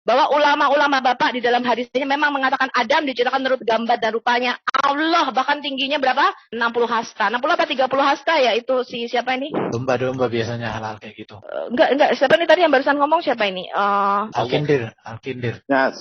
bahwa ulama-ulama Bapak di dalam hadisnya memang mengatakan Adam diciptakan menurut gambar dan rupanya Allah, bahkan tingginya berapa? 60 hasta. 60 apa 30 hasta ya itu siapa ini? Domba-domba biasanya halal kayak gitu. Enggak. Siapa nih tadi yang barusan ngomong siapa ini? Al-Kindir. Yes.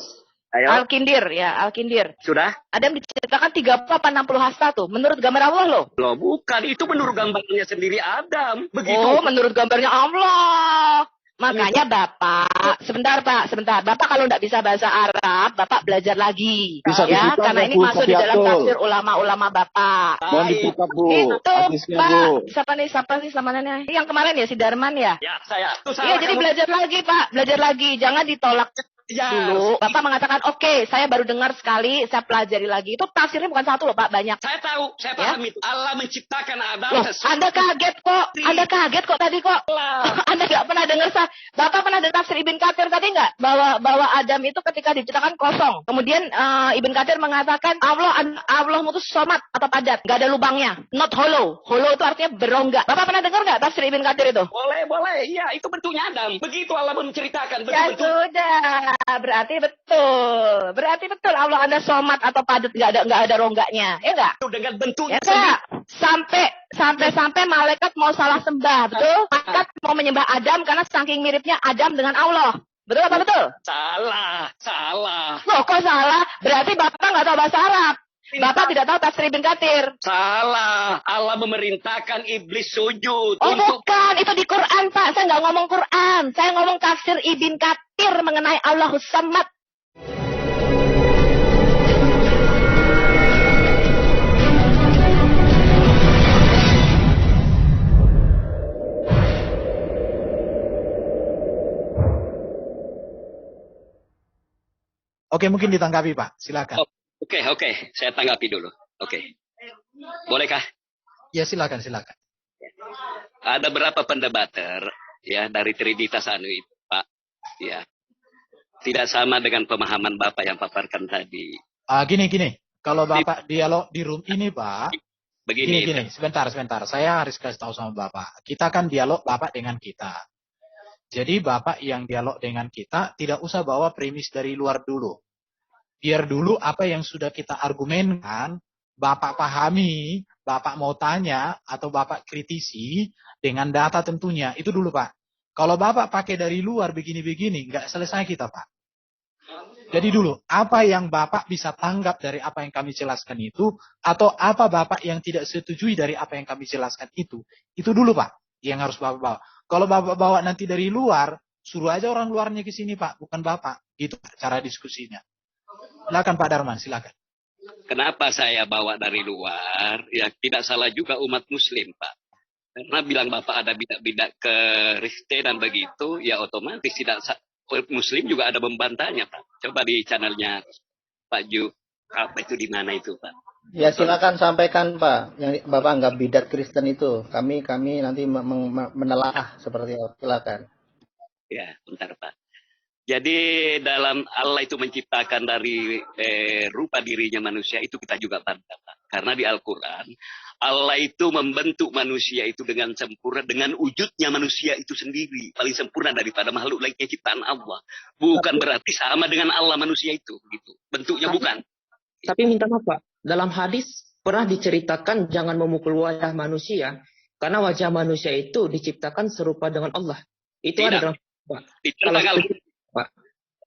Ayo. Al-Kindir. Sudah? Adam diciptakan 30 apa 60 hasta tuh. Menurut gambar Allah loh. Loh, bukan. Itu menurut gambarnya sendiri Adam. Begitu. Oh, menurut gambarnya Allah. Makanya Bapak, sebentar. Bapak kalau nggak bisa bahasa Arab, Bapak belajar lagi. Bisa ya, dibuka, karena ini Bu, masuk di dalam tafsir ulama-ulama Bapak. Mohon dibuka, Bu. Itu Hadisnya, Pak, Bu. siapa sih namanya? Yang kemarin ya si Darman ya? Ya, saya. Iya, jadi belajar lagi Pak, belajar lagi. Jangan ditolak dulu. Bapak mengatakan, oke, saya baru dengar sekali, saya pelajari lagi. Itu tafsirnya bukan satu loh Pak, banyak. Saya tahu, saya paham itu. Allah menciptakan Adam. Loh, Anda kaget kok tadi kok. Anda nggak pernah dengar, Bapak pernah dengar tafsir Ibn Katsir tadi nggak? Bahwa Adam itu ketika diciptakan kosong. Kemudian Ibn Katsir mengatakan Allah itu somat atau padat, nggak ada lubangnya, not hollow. Hollow itu artinya berongga. Bapak pernah dengar nggak tafsir Ibn Katsir itu? Boleh. Iya, itu bentuknya Adam. Begitu Allah menceritakan. Ya sudah. Berarti betul Allah Anda somat atau padat, nggak ada rongganya, ya nggak? Dengan bentuknya ya sampai malaikat mau salah sembah, betul? Malaikat mau menyembah Adam karena saking miripnya Adam dengan Allah, betul apa betul? Salah. Loh, kok salah? Berarti Bapak nggak tahu bahasa Arab. Bapak tidak tahu tafsir Ibn Katsir. Salah. Allah memerintahkan iblis sujud. Bukan. Itu di Quran, Pak. Saya nggak ngomong Quran. Saya ngomong tafsir Ibn Katsir mengenai Allahus Samad. Oke, mungkin ditanggapi Pak. Silakan. Oke. Saya tanggapi dulu. Oke. Bolehkah? Ya, silakan. Ada berapa pendebater ya dari Trinitas itu, Pak? Ya. Tidak sama dengan pemahaman Bapak yang paparkan tadi. Gini. Kalau Bapak dialog di room ini, Pak. Begini. Sebentar. Saya harus kasih tahu sama Bapak. Kita kan dialog Bapak dengan kita. Jadi Bapak yang dialog dengan kita tidak usah bawa premis dari luar dulu. Biar dulu apa yang sudah kita argumenkan, Bapak pahami, Bapak mau tanya, atau Bapak kritisi dengan data tentunya. Itu dulu Pak. Kalau Bapak pakai dari luar begini-begini, nggak selesai kita Pak. Jadi dulu, apa yang Bapak bisa tanggap dari apa yang kami jelaskan itu, atau apa Bapak yang tidak setujui dari apa yang kami jelaskan itu dulu Pak, yang harus Bapak bawa. Kalau Bapak bawa nanti dari luar, suruh aja orang luarnya ke sini Pak, bukan Bapak. Gitu Pak, cara diskusinya. Silakan Pak Darman, silakan. Kenapa saya bawa dari luar? Ya tidak salah juga umat Muslim Pak. Karena bilang Bapak ada bidak-bidak ke Kristen dan begitu, ya otomatis tidak Muslim juga ada membantahnya Pak. Coba di channelnya Pak Ju, apa itu di mana itu Pak? Ya silakan sampaikan Pak, yang Bapak anggap bidat Kristen itu. Kami nanti menelaah seperti itu. Silakan. Ya, bentar Pak. Jadi dalam Allah itu menciptakan dari rupa dirinya manusia, itu kita juga bantah Pak. Karena di Al-Quran, Allah itu membentuk manusia itu dengan sempurna, dengan wujudnya manusia itu sendiri. Paling sempurna daripada makhluk lainnya ciptaan Allah. Bukan berarti sama dengan Allah manusia itu. Gitu. Bentuknya bukan. Tapi minta maaf Pak, dalam hadis pernah diceritakan jangan memukul wajah manusia. Karena wajah manusia itu diciptakan serupa dengan Allah. Itu Tidak. ada dalam Pak. Pak.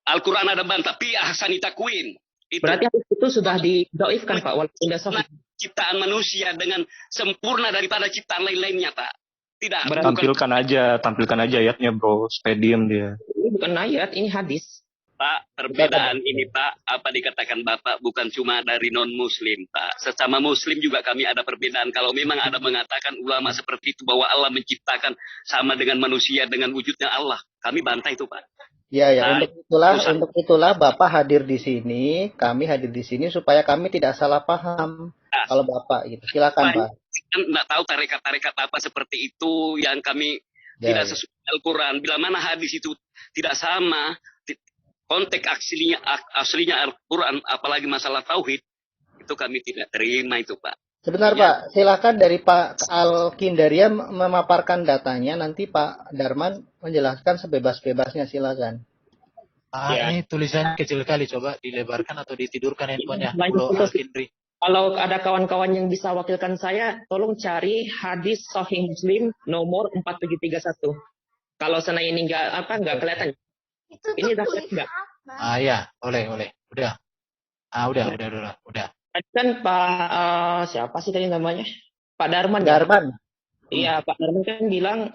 Al-Quran ada bantah. Pi ahsani takwim. Berarti itu sudah didoifkan Pak. Walaupun dasar ciptaan manusia dengan sempurna daripada ciptaan lain-lainnya Pak. Tidak. Tampilkan aja ayatnya bro. Supaya diem dia. Ini bukan ayat, ini hadis. Pak, perbedaan ini Pak, apa dikatakan Bapak bukan cuma dari non-Muslim Pak. Sesama Muslim juga kami ada perbedaan. Kalau memang ada mengatakan ulama seperti itu bahwa Allah menciptakan sama dengan manusia dengan wujudnya Allah. Kami bantah itu Pak. Ya, untuk itulah Bapak hadir di sini, kami hadir di sini supaya kami tidak salah paham. Kalau Bapak gitu, silakan Pak. Nggak tahu tarekat-tarekat apa seperti itu yang kami tidak sesuai Al-Quran. Bila mana hadis itu tidak sama, konteks aslinya Al-Quran, apalagi masalah tauhid, itu kami tidak terima itu Pak. Sebentar Pak, silakan dari Pak Al-Kindaria memaparkan datanya, nanti Pak Darman menjelaskan sebebas-bebasnya, silakan. Ya. Ini tulisannya kecil kali, coba dilebarkan atau ditidurkan handphonenya. Lanjut Bro terus. Al-Kindri. Kalau ada kawan-kawan yang bisa wakilkan saya, tolong cari hadis Sahih Muslim nomor 4731. Kalau sana ini nggak kelihatan. Ini udah kelihatan nggak? Ya, boleh. Udah. Udah. Kan Pak siapa sih tadi namanya? Pak Darman. Darman. Iya, Pak Darman kan bilang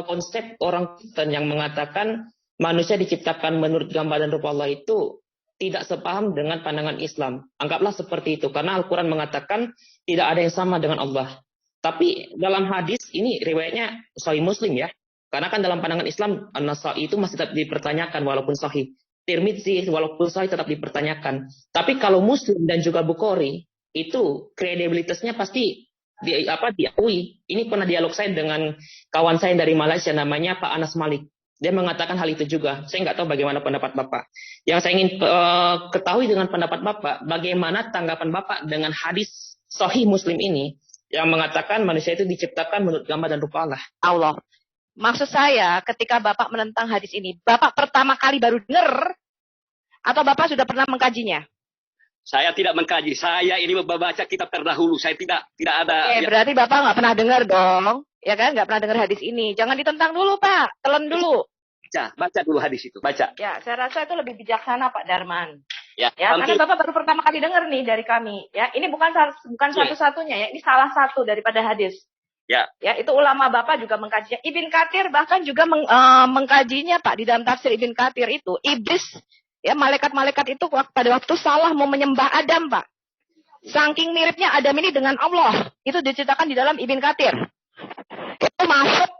konsep orang Kristen yang mengatakan manusia diciptakan menurut gambar dan rupa Allah itu tidak sepaham dengan pandangan Islam. Anggaplah seperti itu, karena Al-Quran mengatakan tidak ada yang sama dengan Allah. Tapi dalam hadis ini riwayatnya Sahih Muslim ya. Karena kan dalam pandangan Islam An-Nasa'i itu masih tetap dipertanyakan walaupun Sahih. Tirmidzi walaupun Sahih tetap dipertanyakan. Tapi kalau Muslim dan juga Bukhari itu kredibilitasnya pasti diakui. Ini pernah dialog saya dengan kawan saya dari Malaysia namanya Pak Anas Malik. Dia mengatakan hal itu juga. Saya nggak tahu bagaimana pendapat Bapak. Yang saya ingin ketahui dengan pendapat Bapak, bagaimana tanggapan Bapak dengan hadis Sahih Muslim ini yang mengatakan manusia itu diciptakan menurut gambar dan rupa Allah. Maksud saya, ketika Bapak menentang hadis ini, Bapak pertama kali baru dengar atau Bapak sudah pernah mengkajinya? Saya tidak mengkaji. Saya ini membaca kitab terdahulu. Saya tidak ada. Berarti Bapak nggak pernah dengar dong. Ya kan, nggak pernah dengar hadis ini. Jangan ditentang dulu, Pak. Telan dulu. Baca dulu hadis itu. Baca. Ya, saya rasa itu lebih bijaksana, Pak Darman. Ya, karena Bapak baru pertama kali dengar nih dari kami. Ya, ini bukan satu-satunya ya. Ini salah satu daripada hadis. Ya, itu ulama Bapak juga mengkajinya. Ibn Katsir bahkan juga mengkajinya, Pak. Di dalam tafsir Ibn Katsir itu, iblis, ya malaikat-malaikat itu pada waktu salah mau menyembah Adam, Pak. Saking miripnya Adam ini dengan Allah. Itu diceritakan di dalam Ibn Katsir. Itu masuk,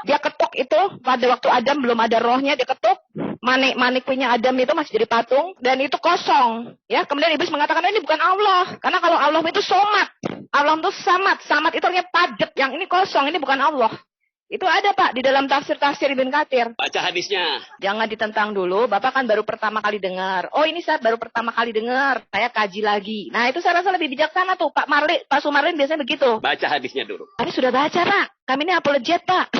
dia ketuk itu pada waktu Adam belum ada rohnya, dia ketuk. Manik punya Adam itu masih jadi patung dan itu kosong. Ya, kemudian iblis mengatakan ini bukan Allah. Karena kalau Allah itu somat. Allah itu samad itu artinya padat. Yang ini kosong, ini bukan Allah. Itu ada, Pak, di dalam tafsir Ibn Katsir. Baca hadisnya. Jangan ditentang dulu. Bapak kan baru pertama kali dengar. Oh, ini saya baru pertama kali dengar. Saya kaji lagi. Nah, itu saya rasa lebih bijaksana tuh. Pak Sumarlin biasanya begitu. Baca hadisnya dulu. Kami sudah baca, Pak. Kami ini apologet, Pak.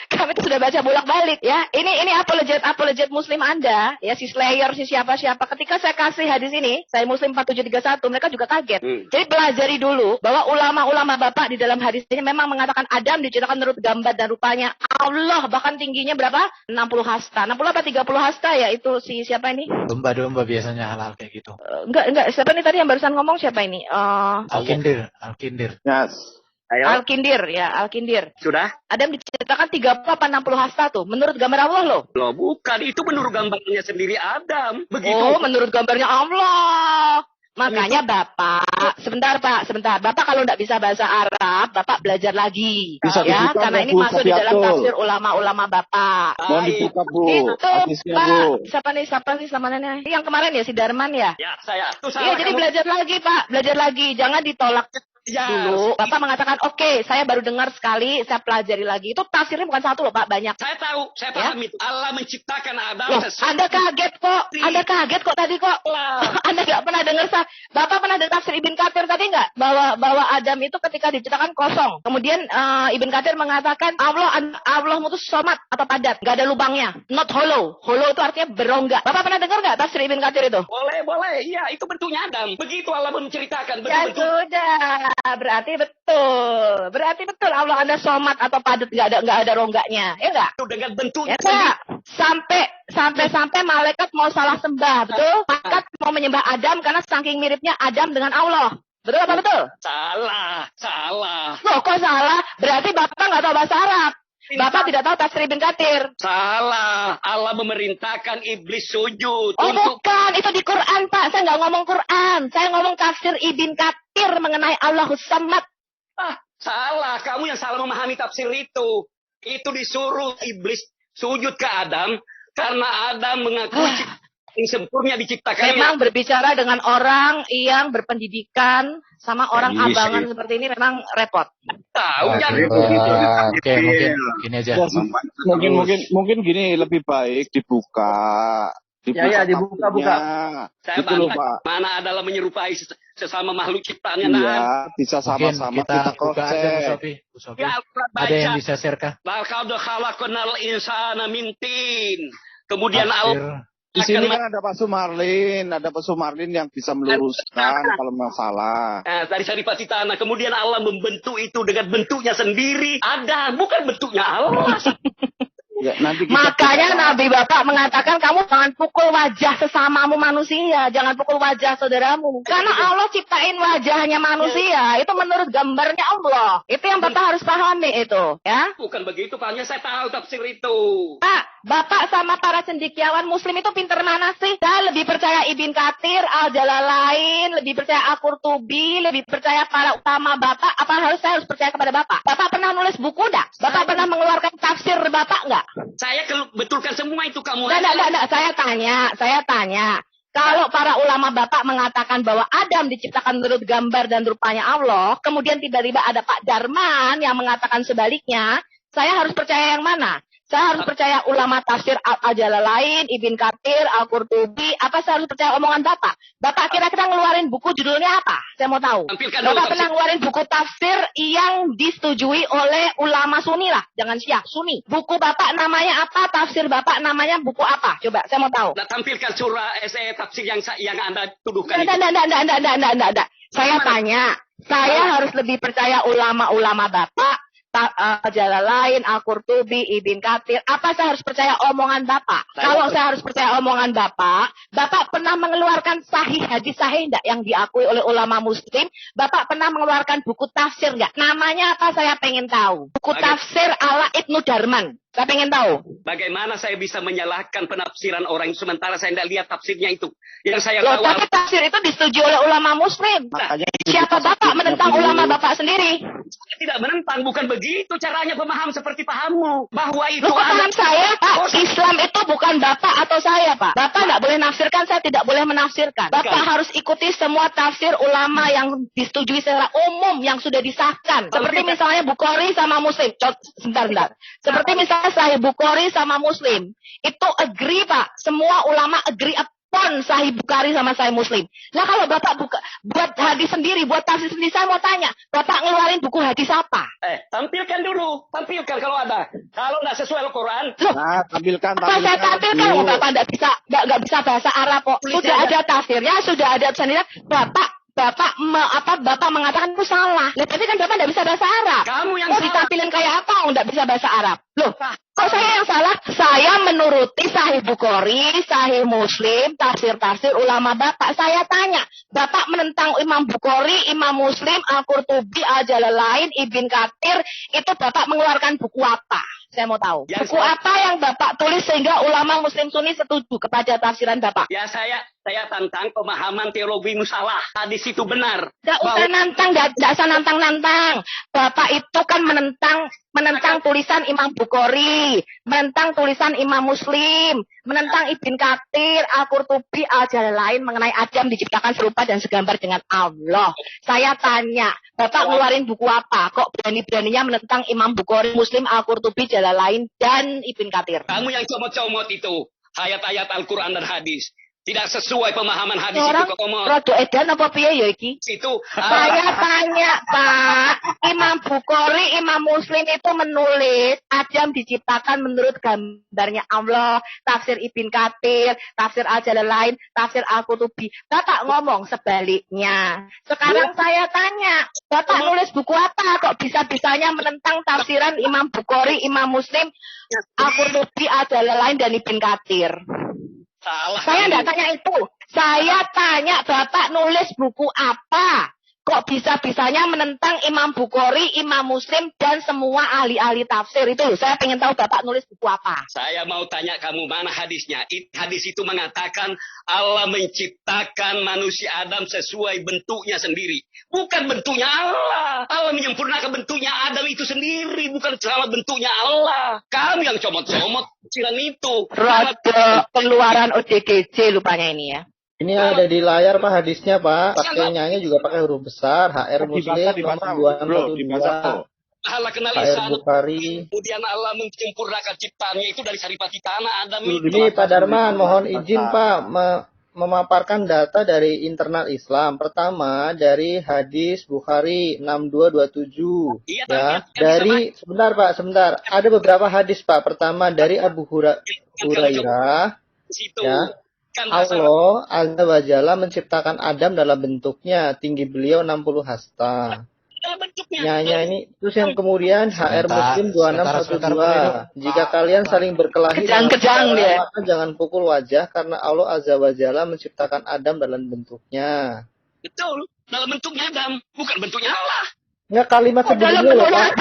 Kami itu sudah baca bolak-balik, ya. Ini apologet Muslim Anda, ya, si Slayer, si siapa-siapa. Ketika saya kasih hadis ini, saya Muslim 4731, mereka juga kaget. Jadi pelajari dulu bahwa ulama-ulama Bapak di dalam hadis ini memang mengatakan Adam diciptakan menurut gambar dan rupanya Allah, bahkan tingginya berapa? 60 hasta. 60 apa 30 hasta ya, itu si siapa ini? Domba-domba biasanya halal kayak gitu. Enggak. Siapa nih tadi yang barusan ngomong, siapa ini? Al-Kindir. Yes. Al-Kindir. Sudah? Adam diciptakan 30 apa 60 hasta tuh. Menurut gambar Allah loh. Loh, bukan. Itu menurut gambarnya sendiri Adam. Begitu. Oh, menurut gambarnya Allah. Makanya Bapak, sebentar Pak. Bapak kalau nggak bisa bahasa Arab, Bapak belajar lagi. Bisa ya, karena ini masuk di dalam tafsir ulama-ulama Bapak. Mohon dibuka, Bu. Itu hadisnya, Pak. Bu. Siapa nih namanya? Yang kemarin ya, si Darman ya? Ya, saya. Iya, jadi belajar lagi Pak. Belajar lagi. Jangan ditolak dulu. Bapak mengatakan, oke, saya baru dengar sekali, saya pelajari lagi. Itu tafsirnya bukan satu loh Pak, banyak. Saya tahu, saya paham itu. Allah menciptakan Adam. Loh, Anda kaget kok tadi kok. Anda nggak pernah dengar Bapak pernah dengar tafsir Ibn Katsir tadi nggak? Bahwa Adam itu ketika diciptakan kosong. Kemudian Ibn Katsir mengatakan Allah itu somat atau padat, nggak ada lubangnya, not hollow. Hollow itu artinya berongga. Bapak pernah dengar nggak tafsir Ibn Katsir itu? Boleh. Iya, itu bentuknya Adam. Begitu Allah menceritakan. Ya sudah. Berarti betul Allah Anda somat atau padat, nggak ada rongganya, ya nggak? Itu dengan bentuknya. Ya, sampai malaikat mau salah sembah, betul? Malaikat mau menyembah Adam karena saking miripnya Adam dengan Allah. Betul apa betul? Salah. Loh, kok salah? Berarti Bapak nggak tahu bahasa Arab. Bapak tidak tahu tafsir Ibn Katsir. Salah. Allah memerintahkan iblis sujud. Oh, bukan. Itu di Quran, Pak. Saya nggak ngomong Quran. Saya ngomong tafsir Ibn Katsir mengenai Allahus Samad. Salah. Kamu yang salah memahami tafsir itu. Itu disuruh iblis sujud ke Adam karena Adam mengakui yang sempurna diciptakan. Memang berbicara dengan orang yang berpendidikan sama orang abangan seperti ini memang repot. Tahu kan? Oke, mungkin gini aja. Mungkin gini lebih baik dibuka. Dibuka. Saya bantah. Mana adalah menyerupai sesama makhluk ciptaannya. Iya, bisa sama-sama kita buka aja, Bu Sofi. Ya, Ada yang bisa share kah? Laqad khalaqnal insana min tin. Kemudian Di sini kan ada Pak Sumarlin yang bisa meluruskan kalau masalah. Dari Saripati Tanah, kemudian Allah membentuk itu dengan bentuknya sendiri. Ada, bukan bentuknya Allah. Ya, nanti Makanya Nabi Bapak mengatakan kamu jangan pukul wajah sesamamu manusia, jangan pukul wajah saudaramu. Karena Allah ciptain wajahnya manusia, itu menurut gambarnya Allah. Itu yang Bapak harus pahami itu, ya. Bukan begitu, Pak. Hanya saya tahu tafsir itu. Pak, Bapak sama para cendekiawan Muslim itu pinter mana sih? Saya lebih percaya Ibn Katsir, Al-Jalalain, lebih percaya Al-Qurtubi, lebih percaya para utama Bapak. Apa saya harus percaya kepada Bapak? Bapak pernah nulis buku enggak? Bapak pernah mengeluarkan tafsir Bapak enggak? Saya betulkan semua itu kamu. Enggak. Saya tanya. Kalau para ulama Bapak mengatakan bahwa Adam diciptakan menurut gambar dan rupanya Allah, kemudian tiba-tiba ada Pak Darman yang mengatakan sebaliknya, saya harus percaya yang mana? Saya harus percaya ulama tafsir Al-Jalalain, Ibn Katsir, Al-Qurtubi, apa saya harus percaya omongan Bapak? Bapak kira-kira ngeluarin buku judulnya apa? Saya mau tahu. Bapak pernah ngeluarin buku tafsir yang disetujui oleh ulama Sunni lah, jangan Syiah, Sunni. Buku Bapak namanya apa? Tafsir Bapak namanya buku apa? Coba, saya mau tahu. Nah, tampilkan surah tafsir yang Anda tuduhkan itu. Enggak. Saya tanya, saya harus lebih percaya ulama-ulama Bapak, Jalalain, Al-Qurtubi, Ibn Katsir. Apa saya harus percaya omongan Bapak? Kalau saya harus percaya omongan Bapak pernah mengeluarkan hadis sahih enggak yang diakui oleh ulama Muslim? Bapak pernah mengeluarkan buku tafsir enggak? Namanya apa saya pengen tahu? Buku tafsir ala Ibnu Darman. Saya pengen tahu. Bagaimana saya bisa menyalahkan penafsiran orang sementara saya tidak lihat tafsirnya itu? Yang saya tahu. Tapi tafsir itu disetujui oleh ulama Muslim. Siapa Bapak menentang ulama Bapak sendiri? Saya tidak menentang, bukan begitu caranya pemaham seperti pahammu. Bahwa itu paham saya, Pak. Islam itu bukan Bapak atau saya, Pak. Bapak tidak boleh nafsirkan, saya tidak boleh menafsirkan. Bapak harus ikuti semua tafsir ulama yang disetujui secara umum yang sudah disahkan. Seperti misalnya Bukhari sama Muslim. Sebentar. Seperti misalnya Sahih Bukhari sama Muslim. Itu agree, Pak. Semua ulama agree upon Sahih Bukhari sama Sahih Muslim. Nah, kalau Bapak buat hadis sendiri, buat tafsir sendiri, saya mau tanya, Bapak ngeluarin buku hadis apa? Tampilkan dulu. Tampilkan kalau ada. Kalau tidak sesuai Al-Quran. Tampilkan. Apa saya tampilkan? Bapak nggak bisa bahasa Arab kok. Sudah ada tafsirnya, sudah ada tulisannya. Bapak mengatakan itu salah. Tapi kan Bapak tidak bisa bahasa Arab. Kamu yang mau ditampilin kayak apa? Tidak bisa bahasa Arab. Loh, kok saya yang salah? Saya menuruti Sahih Bukhari, Sahih Muslim, tafsir ulama Bapak. Saya tanya, Bapak menentang Imam Bukhari, Imam Muslim, Al-Qurtubi, Al-Jalalain, Ibn Katsir, itu Bapak mengeluarkan buku apa? Saya mau tahu. Buku apa yang Bapak tulis sehingga ulama Muslim Sunni setuju kepada tafsiran Bapak? Ya, saya tantang pemahaman teologi musalah. Hadis itu benar. Tidak usah nantang. Bapak itu kan menentang tulisan Imam Bukhari, menentang tulisan Imam Muslim, menentang Ibn Katsir, Al-Qurtubi, Al-Jalalain mengenai Adam diciptakan serupa dan segambar dengan Allah. Saya tanya, Bapak ngeluarin buku apa? Kok berani-beraninya menentang Imam Bukhari, Muslim, Al-Qurtubi, Jalalain, dan Ibn Katsir? Kamu yang comot-comot itu, ayat-ayat Al-Quran dan hadis. Tidak sesuai pemahaman hadis orang itu kok. Rada edan apa piye ya iki? Itu saya tanya, Pak, Imam Bukhari, Imam Muslim itu menulis Adam diciptakan menurut gambarnya Allah, tafsir Ibn Katsir, tafsir Al-Jalalain, tafsir Al-Qurtubi. Bapak ngomong sebaliknya. Sekarang saya tanya, Bapak nulis buku apa kok bisa-bisanya menentang tafsiran Imam Bukhari, Imam Muslim, Al-Qurtubi, Al-Jalalain dan Ibn Katsir? Salah. Saya tidak tanya itu. Saya tanya Bapak nulis buku apa? Kok bisa-bisanya menentang Imam Bukhari, Imam Muslim, dan semua ahli-ahli tafsir itu? Saya pengen tahu Bapak nulis buku apa. Saya mau tanya kamu mana hadisnya. Hadis itu mengatakan Allah menciptakan manusia Adam sesuai bentuknya sendiri. Bukan bentuknya Allah. Allah menyempurnakan bentuknya Adam itu sendiri. Bukan sama bentuknya Allah. Kamu yang comot-comot cilan itu. Rada pengeluaran ODGJ lupanya ini ya. Ini ada di layar Pak hadisnya Pak. Pakaiannya juga pakai huruf besar. HR Muslim nomor 212. Allah kenal HR Bukhari. Kemudian Allah menyempurnakan ciptaannya itu dari saripati tanah Adam itu. Ini Pak Darman, mohon izin Pak memaparkan data dari internal Islam. Pertama dari hadis Bukhari 6227. Iya, ya, dari sebentar. Ada beberapa hadis Pak. Pertama dari Abu Hurairah. Ya. Allah Azza wa Jalla menciptakan Adam dalam bentuknya, tinggi beliau 60 hasta. Nyanya ini, terus yang kemudian HR Muslim 2612. Jika kalian saling berkelahi Kejang-kejang dia. maka jangan pukul wajah karena Allah Azza wa Jalla menciptakan Adam dalam bentuknya. Betul, dalam bentuknya Adam, bukan bentuknya Allah. Enggak, kalimat sebelumnya loh, Pak.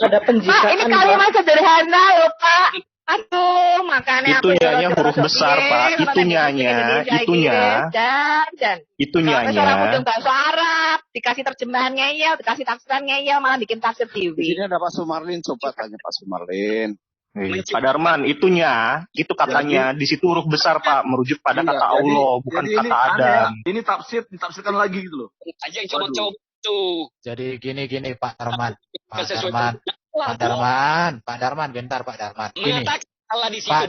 Ada penjikaan. Pak, ini kalimat sederhana loh, Pak. Aduh, makanya Itu nyanya huruf besar, Pak. Itu nyanya, itu Orang nyanya. udah bahasa Arab, dikasih terjemahan ngeyel, dikasih tafsiran ngeyel, malah bikin tafsir Di TV. sini ada Pak Sumarlin, coba tanya Pak Sumarlin. Pak Darman, itunya, itu katanya di situ huruf besar, Pak, merujuk pada Iya, kata Allah, bukan jadi kata ini aneh ya. Adam. Ini ditafsirkan lagi gitu loh. Aja yang coba-coba tuh. Jadi gini Pak Darman. Pak Sesuatu. Darman, bentar Pak Darman. Gini. Mengatakan Allah di situ. Pak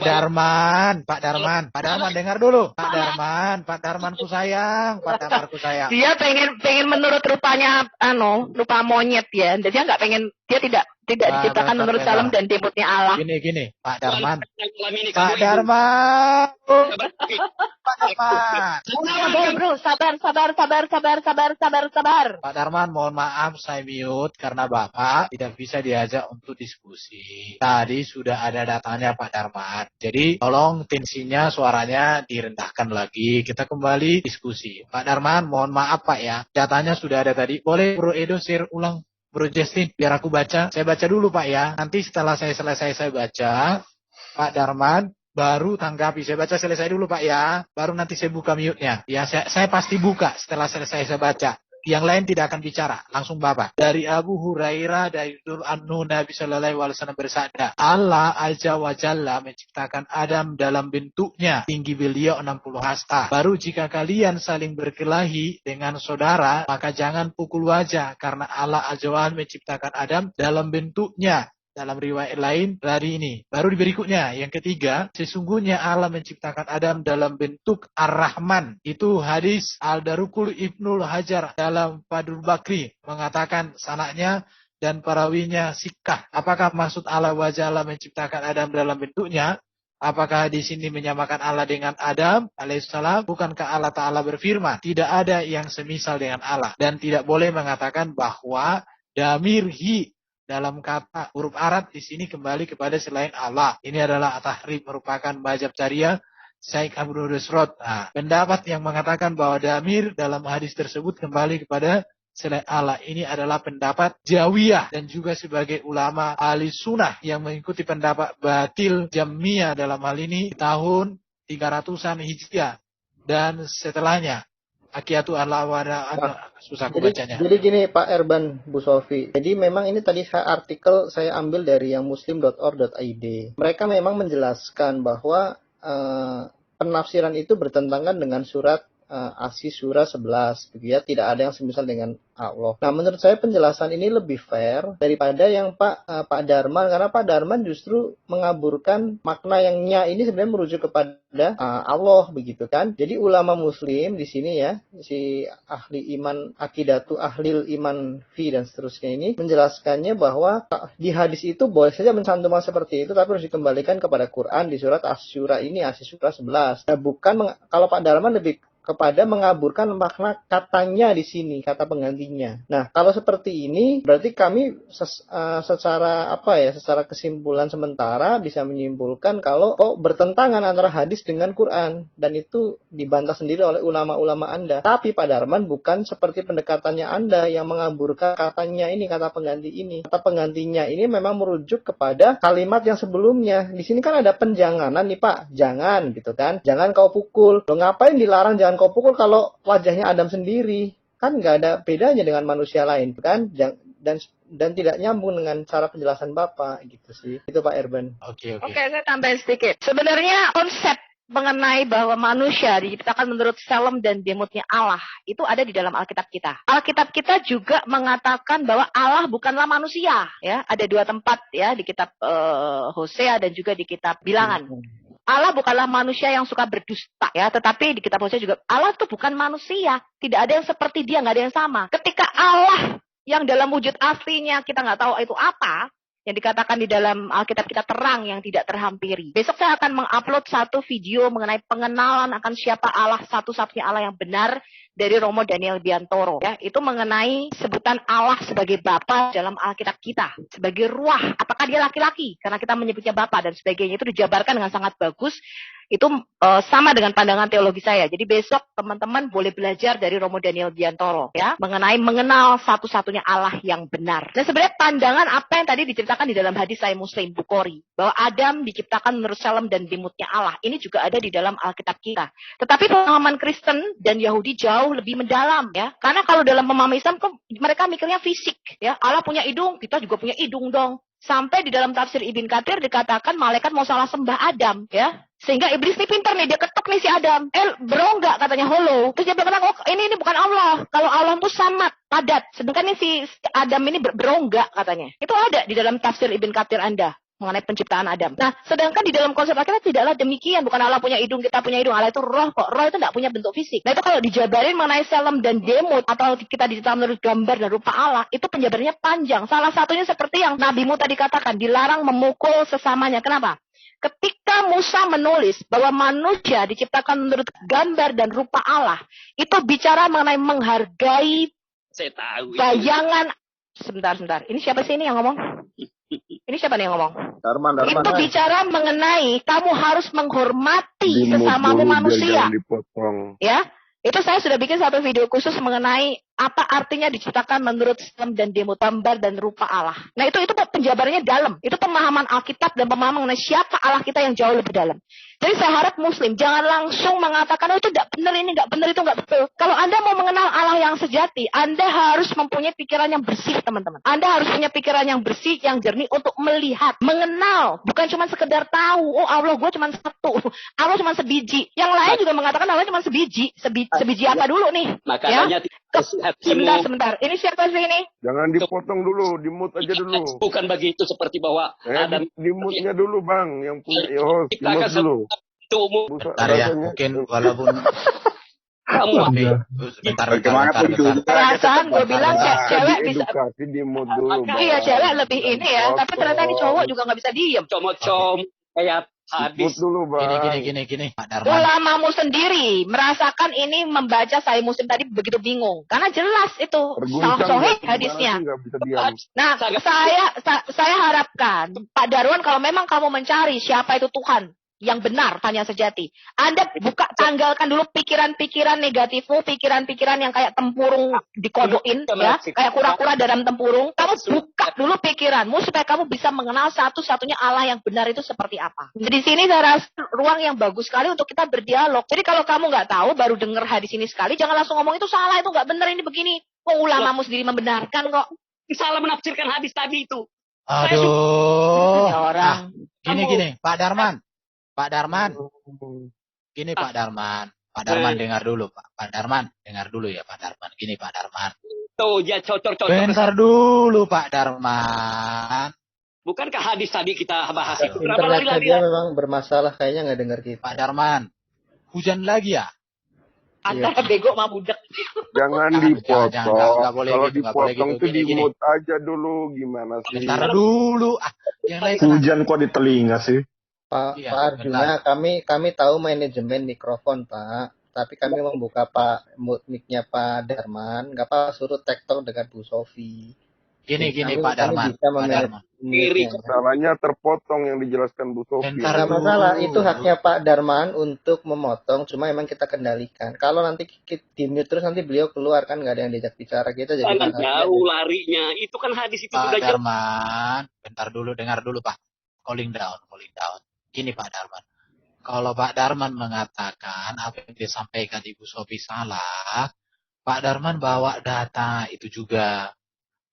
Darman, dengar dulu. Pak Darmanku sayang. Dia pengen menurut rupanya rupa monyet ya. Jadi dia nggak pengen, dia tidak diciptakan menurut salam dan dimutnya Allah. Gini, Pak Darman. Pak Bro, sabar. Pak Darman, mohon maaf saya mute karena Bapak tidak bisa diajak untuk diskusi. Tadi sudah ada datanya Pak Darman. Jadi tolong tensinya, suaranya direndahkan lagi. Kita kembali diskusi. Pak Darman, mohon maaf Pak ya. Datanya sudah ada tadi. Boleh Bro Edo share ulang? Bro Justin, biar aku baca. Saya baca dulu Pak ya. Nanti setelah saya selesai saya baca, Pak Darman baru tanggapi. Saya baca selesai dulu Pak ya. Baru nanti saya buka mute-nya. Ya, saya pasti buka setelah selesai saya baca. Yang lain tidak akan bicara. Langsung Bapak. Dari Abu Hurairah, dari Nabi Sallallahu Alaihi Wasallam bersabda, Allah Azza wa Jalla menciptakan Adam dalam bentuknya, tinggi beliau 60 hasta. Baru jika kalian saling berkelahi dengan saudara, maka jangan pukul wajah, karena Allah Azza wa Jalla menciptakan Adam dalam bentuknya. Dalam riwayat lain dari ini. Baru di berikutnya, yang ketiga, sesungguhnya Allah menciptakan Adam dalam bentuk Ar-Rahman. Itu hadis Al-Darukul Ibnul Hajar dalam Fathul Bakri mengatakan sanaknya dan perawinya Sikkah. Apakah maksud Allah wa Jalla menciptakan Adam dalam bentuknya? Apakah di sini menyamakan Allah dengan Adam alaihissalam? Bukankah Allah Ta'ala berfirman, tidak ada yang semisal dengan Allah. Dan tidak boleh mengatakan bahwa damir hi dalam kata huruf Arab di sini kembali kepada selain Allah. Ini adalah tahrif, merupakan mazhab Syariah Syekh Abdul Rusrod. Nah, pendapat yang mengatakan bahwa damir dalam hadis tersebut kembali kepada selain Allah. Ini adalah pendapat Jawiyah dan juga sebagai ulama ahli sunnah yang mengikuti pendapat Batil Jammiyah dalam hal ini tahun 300-an Hijriah dan setelahnya. Akiyatu Allah wada susah bacanya. Jadi gini Pak Erban, Bu Sofi. Jadi memang ini tadi artikel saya ambil dari yang muslim.or.id. Mereka memang menjelaskan bahwa penafsiran itu bertentangan dengan surat As-Si surah 11, begitu ya, tidak ada yang semisal dengan Allah. Nah, menurut saya penjelasan ini lebih fair daripada yang Pak Darman, karena Pak Darman justru mengaburkan makna yang nya ini sebenarnya merujuk kepada Allah, begitu kan? Jadi ulama Muslim di sini ya, si ahli iman akidatu ahlil iman fi dan seterusnya ini menjelaskannya bahwa di hadis itu boleh saja mencantumkan seperti itu, tapi harus dikembalikan kepada Quran di surat Asy-Syura ini, As-Si surah 11. Nah, bukan kalau Pak Darman lebih kepada mengaburkan makna katanya di sini, kata penggantinya. Nah, kalau seperti ini, berarti kami secara kesimpulan sementara bisa menyimpulkan kalau bertentangan antara hadis dengan Quran, dan itu dibantah sendiri oleh ulama-ulama Anda. Tapi Pak Darman bukan seperti pendekatannya Anda yang mengaburkan katanya ini, kata pengganti ini. Kata penggantinya ini memang merujuk kepada kalimat yang sebelumnya. Di sini kan ada penjanganan nih Pak, jangan gitu kan, jangan kau pukul. Lo ngapain dilarang jangan kau pukul kalau wajahnya Adam sendiri? Kan nggak ada bedanya dengan manusia lain, kan? Dan tidak nyambung dengan cara penjelasan Bapak, gitu sih. Itu Pak Erban. Oke, saya tambahin sedikit. Sebenarnya konsep mengenai bahwa manusia diciptakan menurut salam dan dimutnya Allah itu ada di dalam Alkitab kita. Alkitab kita juga mengatakan bahwa Allah bukanlah manusia, ya. Ada dua tempat ya di kitab Hosea dan juga di kitab Bilangan. Allah bukanlah manusia yang suka berdusta ya, tetapi di kitab Hosea juga Allah itu bukan manusia, tidak ada yang seperti dia, nggak ada yang sama. Ketika Allah yang dalam wujud aslinya kita nggak tahu itu apa, yang dikatakan di dalam Alkitab kita terang yang tidak terhampiri. Besok saya akan mengupload satu video mengenai pengenalan akan siapa Allah, satu-satunya Allah yang benar dari Romo Daniel Biantoro. Ya, itu mengenai sebutan Allah sebagai Bapa dalam Alkitab kita, sebagai Ruah. Apakah dia laki-laki? Karena kita menyebutnya Bapa dan sebagainya, itu dijabarkan dengan sangat bagus. Itu sama dengan pandangan teologi saya. Jadi besok teman-teman boleh belajar dari Romo Daniel Biantoro ya, mengenai mengenal satu-satunya Allah yang benar. Dan sebenarnya pandangan apa yang tadi diceritakan di dalam hadis Sahih Muslim Bukhari, bahwa Adam diciptakan menurut salam dan dimutnya Allah. Ini juga ada di dalam Alkitab kita. Tetapi pemahaman Kristen dan Yahudi jauh lebih mendalam ya. Karena kalau dalam pemahaman Islam mereka mikirnya fisik ya. Allah punya hidung, kita juga punya hidung dong. Sampai di dalam tafsir Ibn Katsir dikatakan malaikat mau salah sembah Adam ya. Sehingga iblis ini pintar nih, dia ketuk nih si Adam. Beronggak katanya, holo. Terus dia bilang, oh ini bukan Allah. Kalau Allah itu samad, padat. Sedangkan ini si Adam ini beronggak katanya. Itu ada di dalam tafsir Ibn Katsir Anda mengenai penciptaan Adam. Nah, sedangkan di dalam konsep akhirnya tidaklah demikian. Bukan Allah punya hidung, kita punya hidung. Allah itu roh kok. Roh itu tidak punya bentuk fisik. Nah, itu kalau dijabarin mengenai Selem dan Demut, atau kita diciptakan menurut gambar dan rupa Allah, itu penjabarannya panjang. Salah satunya seperti yang Nabi Musa tadi katakan, dilarang memukul sesamanya. Kenapa? Ketika Musa menulis bahwa manusia diciptakan menurut gambar dan rupa Allah, itu bicara mengenai menghargai Saya tahu. bayangan. Sebentar. Ini siapa sih ini yang ngomong? Ini siapa nih yang ngomong? Darman. Itu bicara mengenai kamu harus menghormati Dimut sesamamu dulu biar manusia. jangan dipotong. Ya, itu saya sudah bikin satu video khusus mengenai apa artinya diciptakan menurut Selem dan Demut, gambar dan rupa Allah. Nah itu penjabarannya dalam. Itu pemahaman Alkitab dan pemahaman mengenai siapa Allah kita yang jauh lebih dalam. Jadi saya harap Muslim jangan langsung mengatakan, oh itu tidak benar, ini nggak benar, itu nggak betul. Kalau Anda mau mengenal Allah yang sejati, Anda harus mempunyai pikiran yang bersih, teman-teman. Anda harus punya pikiran yang bersih, yang jernih untuk melihat, mengenal, bukan cuma sekedar tahu. Oh Allah gue cuma satu, Allah cuma sebiji. Yang lain juga mengatakan Allah cuma sebiji. Sebiji apa dulu nih? Makanya Sebentar. Ini siapa sih ini? Jangan dipotong dulu, dimut aja dulu. Bukan begitu seperti bahwa Adam Dimutnya dulu bang, yang punya host, dimut dulu. itu umum. Bentar ya, mungkin walaupun Kamu bentar. Perasaan gue bilang cewek bisa. Edukasi dimut dulu. Iya cewek lebih ini ya, tapi ternyata ini cowok juga nggak bisa diem. Comot-com kayak Dimut hadis. dulu bang. Gini, Pak Darman. Ulamamu sendiri merasakan ini membaca Sahih Muslim tadi begitu bingung, karena jelas itu sahih hadisnya. Nah, saya harapkan Pak Darwan, kalau memang kamu mencari siapa itu Tuhan yang benar, hanya sejati, Anda tanggalkan dulu pikiran-pikiran negatifmu, pikiran-pikiran yang kayak tempurung dikodokin, ya, kayak kura-kura dalam tempurung. Kamu buka dulu pikiranmu supaya kamu bisa mengenal satu-satunya Allah yang benar itu seperti apa. Di sini saya rasa ruang yang bagus sekali untuk kita berdialog. Jadi kalau kamu nggak tahu, baru dengar hadis ini sekali, jangan langsung ngomong itu salah, itu nggak benar, ini begini. Kok ulamamu sendiri membenarkan kok? Salah menafsirkan hadis tadi itu. Aduh. Orang. Gini, Pak Darman. Gini Pak Darman. Pak Darman dengar dulu, Pak. Pak Darman, dengar dulu ya Pak Darman. Gini Pak Darman. Tuh, ya cocok. Bentar dulu Pak Darman. Bukankah hadis tadi kita bahas itu? Internetnya dia memang bermasalah, kayaknya nggak dengar kita. Pak Darman, hujan lagi ya? Antara bego sama budak. Jangan dipotong. Nggak boleh Kalau gitu, nggak boleh dipotong gitu. itu dimut aja dulu. Gimana sih? Bentar dulu. Yang lain Hujan kok di telinga sih? Pak Iya, Arjuna, kami tahu manajemen mikrofon Pak, tapi kami membuka mic-nya Pak Darman, nggak apa suruh tektok dengan Bu Sofi. Gini Pak Darman. Salahnya terpotong yang dijelaskan Bu Sofi. Nggak masalah, itu haknya Pak Darman untuk memotong, cuma emang kita kendalikan. Kalau nanti di mute terus nanti beliau keluar kan nggak ada yang diajak bicara kita jadi jauh larinya. Itu kan hadis itu Pak sudah Darman, bentar dulu, dengar dulu Pak. Calling down. Gini Pak Darman, kalau Pak Darman mengatakan apa yang disampaikan Ibu Sofi salah, Pak Darman bawa data itu juga.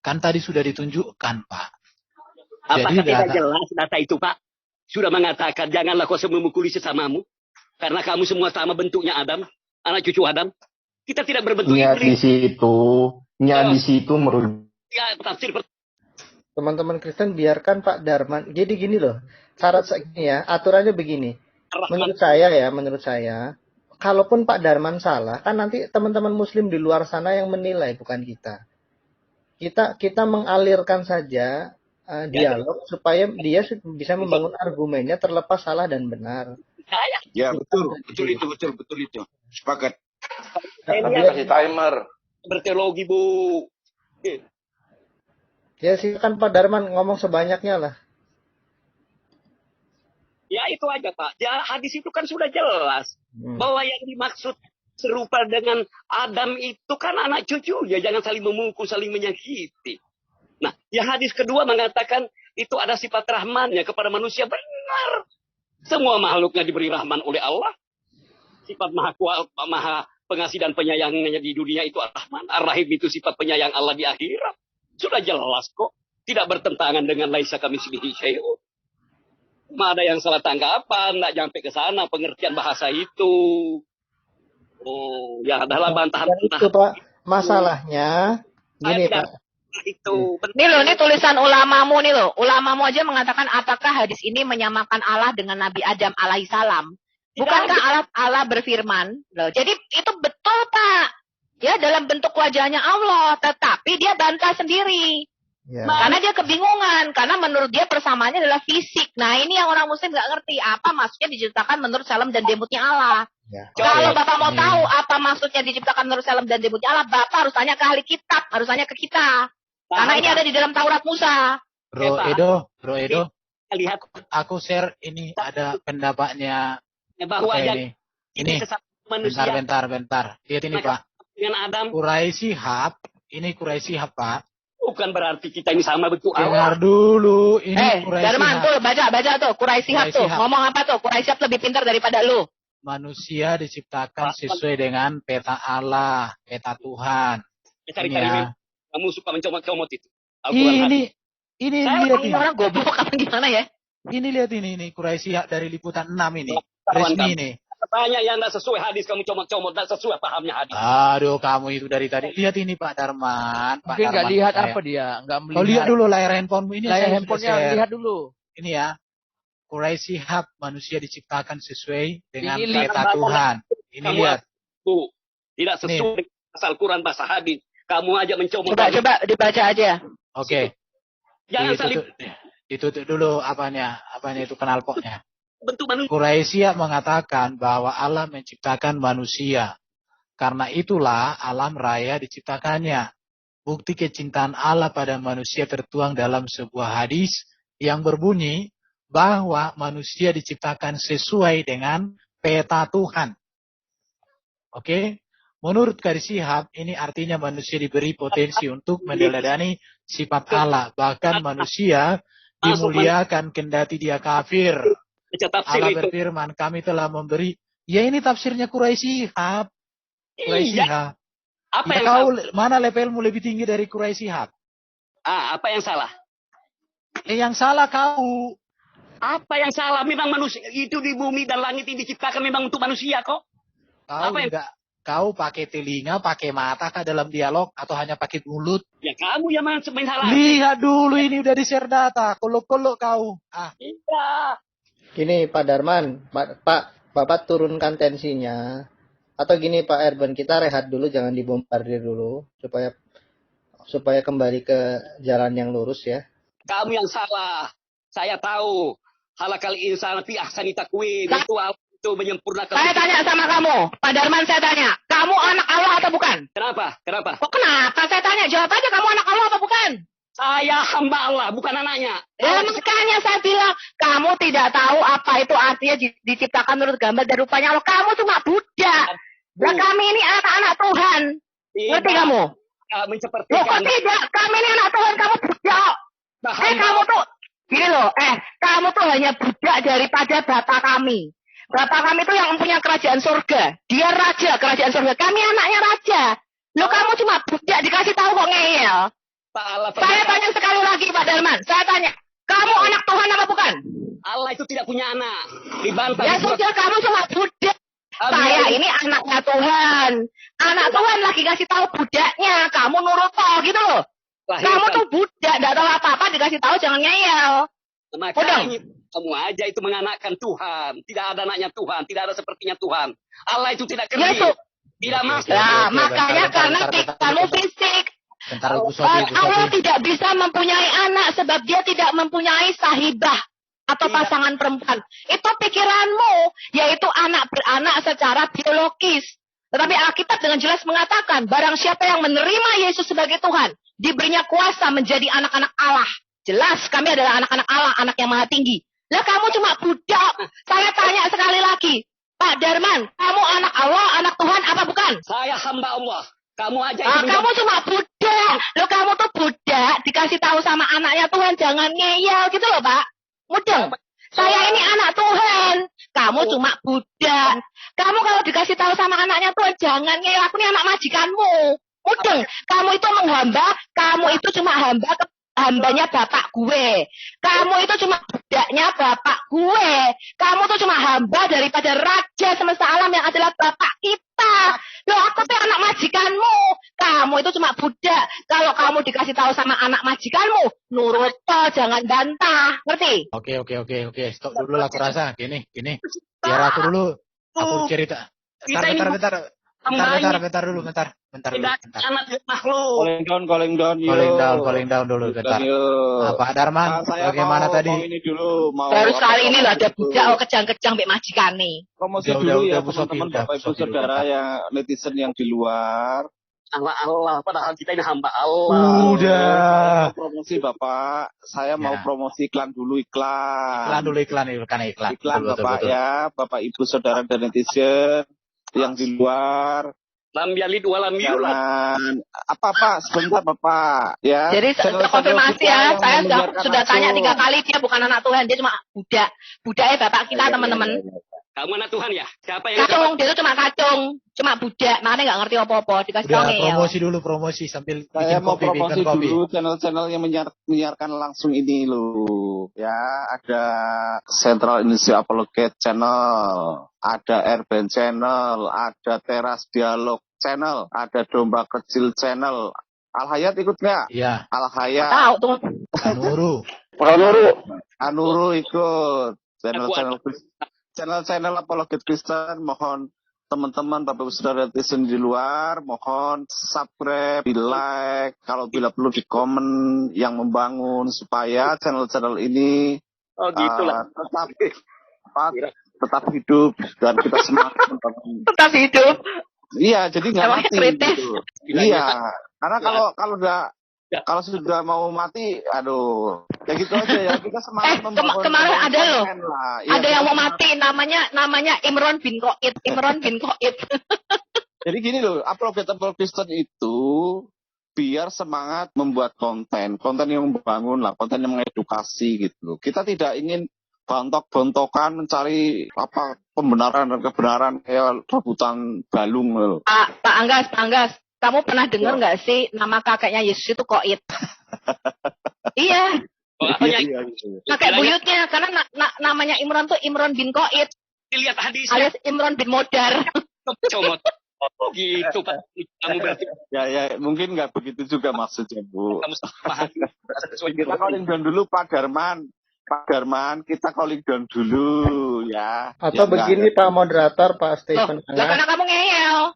Kan tadi sudah ditunjukkan Pak. Apakah tidak jelas data itu Pak? Sudah mengatakan janganlah kau memukuli sesamamu. Karena kamu semua sama bentuknya Adam, anak cucu Adam. Kita tidak berbentuk iblis. Di situ menurut. Ya, tafsir. Teman-teman Kristen biarkan Pak Darman. Jadi gini loh. Syarat segini ya, aturannya begini. Menurut saya, kalaupun Pak Darman salah, kan nanti teman-teman Muslim di luar sana yang menilai, bukan kita. Kita mengalirkan saja dialog supaya dia bisa membangun argumennya terlepas salah dan benar. Ya betul itu. Sepakat. Kasih timer. Berteologi, Bu. Ya silakan Pak Darman ngomong sebanyaknya lah. Ya itu aja Pak. Ya hadis itu kan sudah jelas bahwa yang dimaksud serupa dengan Adam itu kan anak cucunya, jangan saling memukul, saling menyakiti. Nah, ya hadis kedua mengatakan itu ada sifat rahmannya kepada manusia, benar. Semua makhluknya diberi rahman oleh Allah. Sifat maha pengasih dan penyayangnya di dunia itu Ar-Rahman. Ar-Rahim itu sifat penyayang Allah di akhirat. Sudah jelas kok. Tidak bertentangan dengan laisa kamitslihi syai'un. Ada yang salah tanggapan, tidak sampai ke sana pengertian bahasa itu. Oh, ya adalah bantahan-bantahan. Itu Pak, masalahnya gini Pak. Itu. Nih loh, ini tulisan ulamamu nih loh. Ulamamu aja mengatakan apakah hadis ini menyamakan Allah dengan Nabi Adam alaihissalam? Bukankah Allah berfirman? Loh, jadi itu betul Pak. Ya dalam bentuk wajahnya Allah, tetapi dia bantah sendiri. Ya. Karena dia kebingungan, karena menurut dia persamaannya adalah fisik. Nah ini yang orang muslim nggak ngerti, apa maksudnya diciptakan menurut salam dan demutnya Allah. Ya. Kalau Bapak mau tahu apa maksudnya diciptakan menurut salam dan demutnya Allah, Bapak harus tanya ke ahli kitab, harus tanya ke kita. Karena ini ada di dalam Taurat Musa. Bro Edo, lihat. Aku share ini ada pendapatnya. Bahwa ini bentar. Lihat ini Pak. Dengan Adam. Quraisy Shihab, ini Quraisy Shihab Pak. Bukan berarti kita ini sama bentuk Allah. Dengar dulu, ini Quraisy Darman tuh, baca tuh, Quraisy Shihab tuh. Ngomong apa tuh? Quraisy Shihab lebih pintar daripada lu. Manusia diciptakan sesuai dengan peta Allah, peta Tuhan. Cari-cari kamu suka mencomot-comot itu. Ini lihat ini. Orang goblok apa gimana ya? Ini lihat ini Quraisy Shihab dari liputan 6 ini. Resmi ini. Banyak yang tidak sesuai hadis kamu comot-comot, tidak sesuai pahamnya hadis. Aduh, kamu itu dari tadi. Lihat ini Pak Darman. Mungkin nggak lihat apa dia, nggak melihat. Kau lihat dulu layar handphonemu ini. Layar handphonenya lihat dulu. Ini ya. Quraisy Shihab, manusia diciptakan sesuai dengan peta Tuhan. Ini lihat. Bu, tidak sesuai asal Quran bahasa hadis. Kamu aja mencomot. Coba dibaca aja. Oke. Jangan saling. Ditutup dulu apanya itu knalpotnya. Bentuk manusia. Quraisy mengatakan bahwa Allah menciptakan manusia. Karena itulah alam raya diciptakannya. Bukti kecintaan Allah pada manusia tertuang dalam sebuah hadis yang berbunyi bahwa manusia diciptakan sesuai dengan peta Tuhan. Oke? Menurut Quraisy Shihab, ini artinya manusia diberi potensi untuk meneladani sifat Allah. Bahkan manusia dimuliakan kendati dia kafir. Allah berfirman, kami telah memberi. Ya ini tafsirnya Quraisy Shihab. Quraisy Shihab. Apa yang tahu mana levelmu lebih tinggi dari Quraisy Shihab? Apa yang salah? Yang salah kau. Apa yang salah? Memang manusia itu di bumi dan langit ini diciptakan memang untuk manusia kok. Kau pakai telinga, pakai mata kah dalam dialog atau hanya pakai mulut? Ya kamu yang main salah. Lihat dulu ini udah di-share data. Kolok-kolok kau. Iya. Gini Pak Darman, Pak, Bapak turunkan tensinya. Atau gini Pak Erben, kita rehat dulu, jangan dibombardir dulu supaya kembali ke jalan yang lurus ya. Kamu yang salah. Saya tahu. Halakal insan fi ahsani taqwim itu menyempurnakan. Saya tanya sama kamu, Pak Darman, saya tanya, kamu anak Allah atau bukan? Kenapa? Kok kenapa? Saya tanya, jawab aja, kamu anak Allah atau bukan? Saya hamba Allah, bukan anaknya. Ya, makanya saya bilang, kamu tidak tahu apa itu artinya diciptakan menurut gambar dan rupanya Allah. Kamu cuma budak. Nah, kami ini anak-anak Tuhan. Ngerti kamu? Mensepertikan. Kok tidak? Kami ini anak Tuhan, kamu budak. Kamu tuh, gini loh, kamu tuh hanya budak daripada bapak kami. Bapak kami itu yang mempunyai kerajaan surga. Dia raja kerajaan surga. Kami anaknya raja. Loh, kamu cuma budak dikasih tahu kok ngeyel. Saya tanya sekali lagi Pak Darman. Saya tanya, kamu anak Tuhan apa bukan? Allah itu tidak punya anak. Dibantah. Ya sudah, kamu cuma budak. Saya ini anaknya Tuhan. Anak Tuhan lagi kasih tahu budaknya. Kamu nurut kok gitu loh. Kamu tuh budak, tidak tahu apa-apa dikasih tahu jangan ngeyel. Makanya kamu aja itu menganakkan Tuhan. Tidak ada anaknya Tuhan. Tidak ada sepertinya Tuhan. Allah itu tidak kerdil. Tidak masuk. Nah, makanya karena kamu fisik. Bentar, Bu Sofi. Allah tidak bisa mempunyai anak sebab dia tidak mempunyai sahibah atau pasangan perempuan. Itu pikiranmu, yaitu anak beranak secara biologis. Tetapi Alkitab dengan jelas mengatakan, barang siapa yang menerima Yesus sebagai Tuhan, diberinya kuasa menjadi anak-anak Allah. Jelas kami adalah anak-anak Allah, anak yang maha tinggi. Lah kamu cuma budak. Saya tanya sekali lagi, Pak Darman, kamu anak Allah, anak Tuhan apa bukan? Saya hamba Allah. Kamu aja kamu cuma budak. Loh kamu tuh budak, dikasih tahu sama anaknya Tuhan, jangan ngeyel gitu loh Pak. Mudeng. Saya ini anak Tuhan. Kamu cuma budak. Kamu kalau dikasih tahu sama anaknya Tuhan, jangan ngeyel, aku ini anak majikanmu. Mudeng. Kamu itu menghamba, kamu itu cuma hambanya bapak gue. Kamu itu cuma budaknya bapak gue. Kamu tuh cuma hamba daripada raja semesta alam yang adalah bapak kita. Loh, aku tuh anak majikanmu. Kamu itu cuma budak. Kalau kamu dikasih tahu sama anak majikanmu, nurut toh, jangan bantah. Ngerti? Oke. Stop dulu lah, aku rasa. Gini. Biar aku dulu. Aku cerita. Bentar dulu. Anak makhluk. Calling down dulu. Bentar. Pak Darman, bagaimana tadi? Baru kali ini lah ada budak kejang-kejang mbek majikane. Promosi dulu ya teman-teman Bapak Ibu Saudara yang netizen yang di luar. Allah, padahal kita ini hamba Allah. Udah. Promosi Bapak, saya mau promosi iklan dulu. Iklan Bapak ya, Bapak Ibu Saudara dan netizen yang di luar. Lam yalid walam yulad. Apa Pak? Sebentar Bapak. Ya. Jadi konfirmasi ya, saya sudah tanya 3 kali, dia bukan anak Tuhan, dia cuma budak. Budaknya bapak kita teman-teman. Kamu anak Tuhan ya? Siapa yang kacung? Dia itu cuma kacung, cuma budak. Makanya nggak ngerti apa-apa. Dikasih tahu ya. Promosi sambil saya mau promosi dulu channel-channel yang menyiarkan langsung ini loh. Ya, ada Central Indonesia Apologet Channel, ada Airben Channel, ada Teras Dialog Channel, ada Domba Kecil Channel. Al-Hayat ikut nggak? Iya. Al-Hayat. Tahu tuh. Anuru ikut. Channel Apologet Kristen, mohon teman-teman Bapak Ibu Saudara netizen di luar, mohon subscribe, di like, kalau bila perlu di komen yang membangun supaya channel-channel ini tetap hidup dan kita semangat tetap hidup. Iya, jadi nggak mati. Gitu. Iya, karena kalau sudah mau mati, aduh, ya gitu aja ya. Kita semangat membangun. Kemarin ada loh, ya, ada yang mau mati, namanya Imron bin Qoid. Jadi gini loh, Apologet Kristen itu biar semangat membuat konten yang membangun lah, konten yang mengedukasi gitu. Kita tidak ingin bontok-bontokan mencari pembenaran dan kebenaran kayak rebutan balung loh. Pak Anggas. Kamu pernah dengar nggak sih nama kakeknya Yesus itu Qoid? Iya. Kakek buyutnya, karena namanya Imron tuh Imron bin Qoid. Lihat hadis. Alias Imron bin Modar. Comot. Gitu Pak. Kamu berarti. Ya, mungkin nggak begitu juga maksudnya Bu. Kita calling down dulu Pak Darman, kita calling down dulu ya. Atau ya, begini Pak Moderator, Pak Stephen. Karena kamu ngeyel.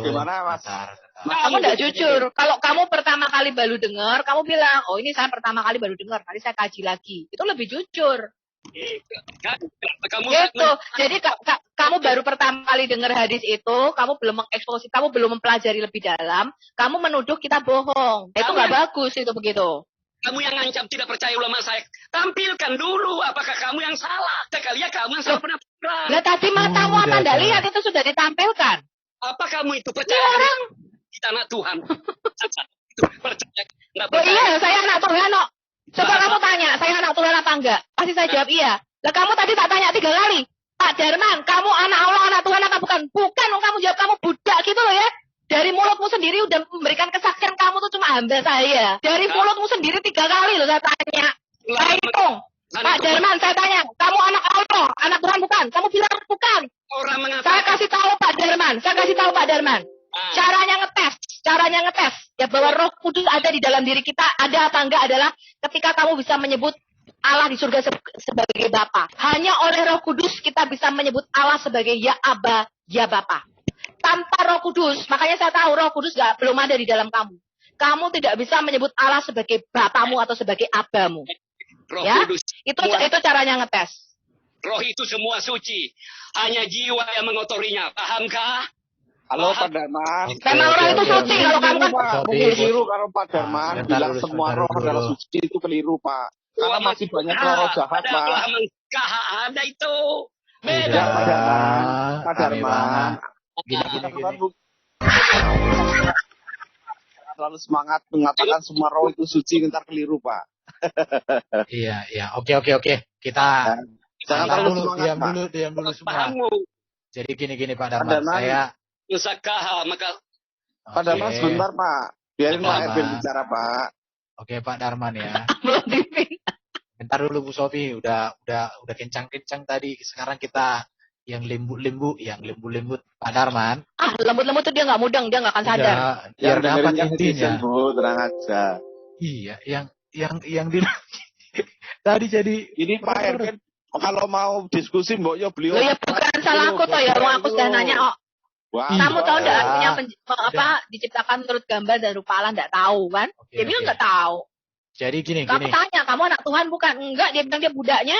Gimana Mas? Kamu nggak jujur. Kalau kamu pertama kali baru dengar, kamu bilang, oh ini saya pertama kali baru dengar, tadi saya kaji lagi. Itu lebih jujur. Gitu. Jadi kamu baru pertama kali dengar hadis itu, kamu belum mengeksposisi, kamu belum mempelajari lebih dalam, kamu menuduh kita bohong. Itu nggak bagus itu begitu. Kamu yang ngancam tidak percaya ulama saya. Tampilkan dulu apakah kamu yang salah. Sekali ya kamu yang salah pernah. Nah tadi matamu apa anda lihat itu sudah ditampilkan. Apa kamu itu percaya? Orang kita anak Tuhan. Itu percaya. Oh iya, saya anak Tuhan kok. Coba kamu tanya, saya anak Tuhan apa enggak? Pasti saya jawab iya. Lah kamu tadi tak tanya 3 kali. Pak Darman, kamu anak Allah, anak Tuhan apa bukan? Bukan, kamu jawab kamu budak gitu loh ya. Dari mulutmu sendiri udah memberikan kesaksian kamu tuh cuma hamba saya. Dari mulutmu sendiri 3 kali loh saya tanya. Saya hitung. Pak Darman, saya tanya, kamu anak Allah, anak Tuhan bukan? Kamu bilang bukan. Saya kasih tahu Pak Darman. Caranya ngetes. Ya bahwa Roh Kudus ada di dalam diri kita, ada apa enggak adalah ketika kamu bisa menyebut Allah di surga sebagai Bapa. Hanya oleh Roh Kudus kita bisa menyebut Allah sebagai Ya Aba, Ya Bapa. tanpa Roh Kudus. Makanya saya tahu Roh Kudus belum ada di dalam kamu. Kamu tidak bisa menyebut Allah sebagai bapamu atau sebagai abamu. Roh Ya, Kudus. itu caranya ngetes. Roh itu semua suci. Hanya jiwa yang mengotorinya. Pahamkah? Halo Pak Darman. Memang orang itu suci kalau kamu kan. Mungkin keliru kalau Pak Darman bilang semua roh adalah suci, itu keliru Pak. Karena masih banyak roh jahat Pak. Ada itu. Beda Pak Darman. Pak Darman. Gini. Selalu semangat mengatakan semua roh itu suci, ntar keliru Pak. Iya. Oke. Kita diam dulu semua. Jadi gini Pak Darman, saya Pak Darman sebentar Pak. Biarin Pak Erwin bicara Pak. Oke Pak Darman ya. Bentar dulu Bu Sofi, udah kencang-kencang tadi. Sekarang kita yang lembut Pak Darman. Lembut-lembut tuh dia nggak mudeng, dia nggak akan sadar. Biar dapat intinya. Bu, tenang aja. Iya, yang di tadi jadi ini Pak Erwin kalau mau diskusi mbok yo beliau. Ya bukan salah aku toh ya, aku sudah nanya kok. Kamu tahu enggak artinya diciptakan menurut gambar dan rupa Allah, enggak tahu kan? Dia bilang enggak tahu. Jadi gini. Kamu tanya, kamu anak Tuhan bukan? Enggak, dia bilang dia budaknya.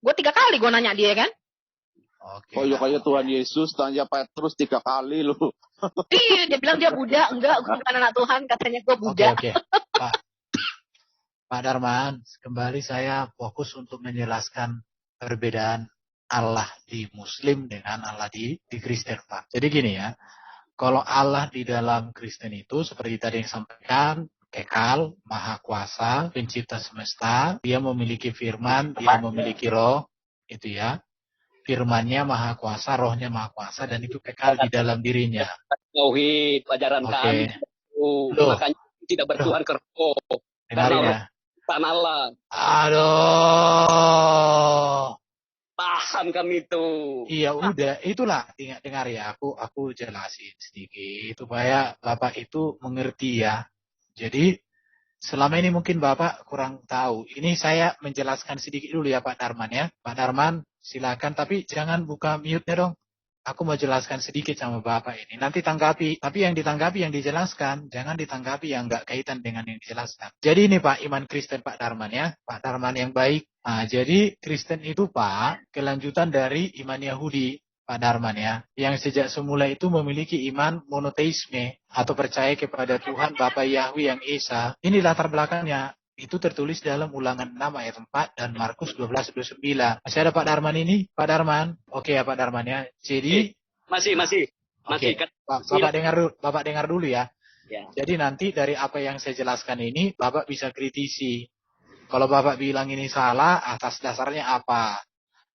Gue 3 kali gue nanya dia kan. Oh ya kayak Tuhan Yesus tanya Petrus 3 kali loh. Iya, dia bilang dia budak. Enggak, gue bukan anak Tuhan, katanya gue budak. Oke. Pak Darman, kembali saya fokus untuk menjelaskan perbedaan Allah di Muslim dengan Allah di Kristen, Pak. Jadi gini ya, kalau Allah di dalam Kristen itu seperti tadi yang sampaikan, kekal, maha kuasa, pencipta semesta, dia memiliki firman, dia memiliki roh, itu ya. Firmannya maha kuasa, rohnya maha kuasa, dan itu kekal di dalam dirinya. Tauhid, ajaran kami. Makanya tidak bertuhan ke roh. Dengarin ya. Tanah Allah. Aduh. Paham kami itu. Iya udah, itulah dengar ya, aku jelasin sedikit supaya Bapak itu mengerti ya. Jadi selama ini mungkin Bapak kurang tahu. Ini saya menjelaskan sedikit dulu ya Pak Darman ya. Pak Darman silakan, tapi jangan buka mute-nya dong. Aku mau jelaskan sedikit sama Bapak ini. Nanti tanggapi, tapi yang ditanggapi yang dijelaskan, jangan ditanggapi yang nggak kaitan dengan yang dijelaskan. Jadi ini Pak, iman Kristen Pak Darman ya, Pak Darman yang baik. Nah, jadi Kristen itu Pak, kelanjutan dari iman Yahudi, Pak Darman ya, yang sejak semula itu memiliki iman monoteisme atau percaya kepada Tuhan Bapa Yahweh yang Esa. Ini latar belakangnya. Itu tertulis dalam Ulangan 6 ayat 4 dan Markus 12:29. Masih ada Pak Darman ini? Pak Darman? Oke ya Pak Darman ya. Jadi masih. Oke. Bapak dengar dulu ya. Jadi nanti dari apa yang saya jelaskan ini Bapak bisa kritisi. Kalau Bapak bilang ini salah, atas dasarnya apa?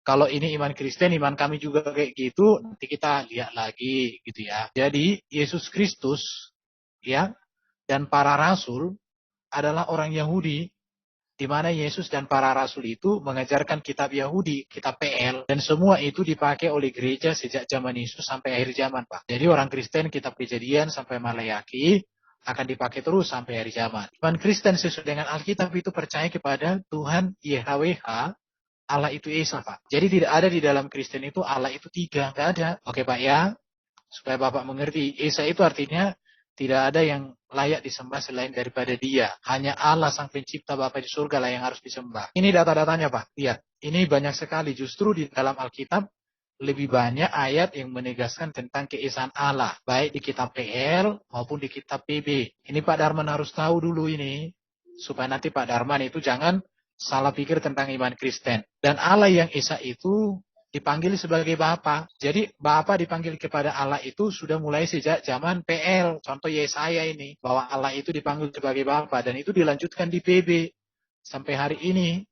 Kalau ini iman Kristen, iman kami juga kayak gitu, nanti kita lihat lagi gitu ya. Jadi Yesus Kristus ya dan para rasul adalah orang Yahudi, di mana Yesus dan para rasul itu mengajarkan kitab Yahudi, kitab PL, dan semua itu dipakai oleh gereja sejak zaman Yesus sampai akhir zaman, Pak. Jadi orang Kristen kitab Kejadian sampai Malayaki akan dipakai terus sampai akhir zaman. Iman Kristen sesuai dengan Alkitab itu percaya kepada Tuhan YHWH, Allah itu Esa, Pak. Jadi tidak ada di dalam Kristen itu Allah itu 3, nggak ada. Oke Pak ya, supaya Bapak mengerti, Esa itu artinya tidak ada yang layak disembah selain daripada Dia. Hanya Allah Sang Pencipta Bapa di surga lah yang harus disembah. Ini data-datanya Pak. Lihat, ini banyak sekali. Justru di dalam Alkitab lebih banyak ayat yang menegaskan tentang keesaan Allah. Baik di kitab PL maupun di kitab PB. Ini Pak Darman harus tahu dulu ini. Supaya nanti Pak Darman itu jangan salah pikir tentang iman Kristen. Dan Allah yang Esa itu dipanggil sebagai Bapa. Jadi Bapa dipanggil kepada Allah itu sudah mulai sejak zaman PL. Contoh Yesaya ini. Bahwa Allah itu dipanggil sebagai Bapa. Dan itu dilanjutkan di PB. Sampai hari ini.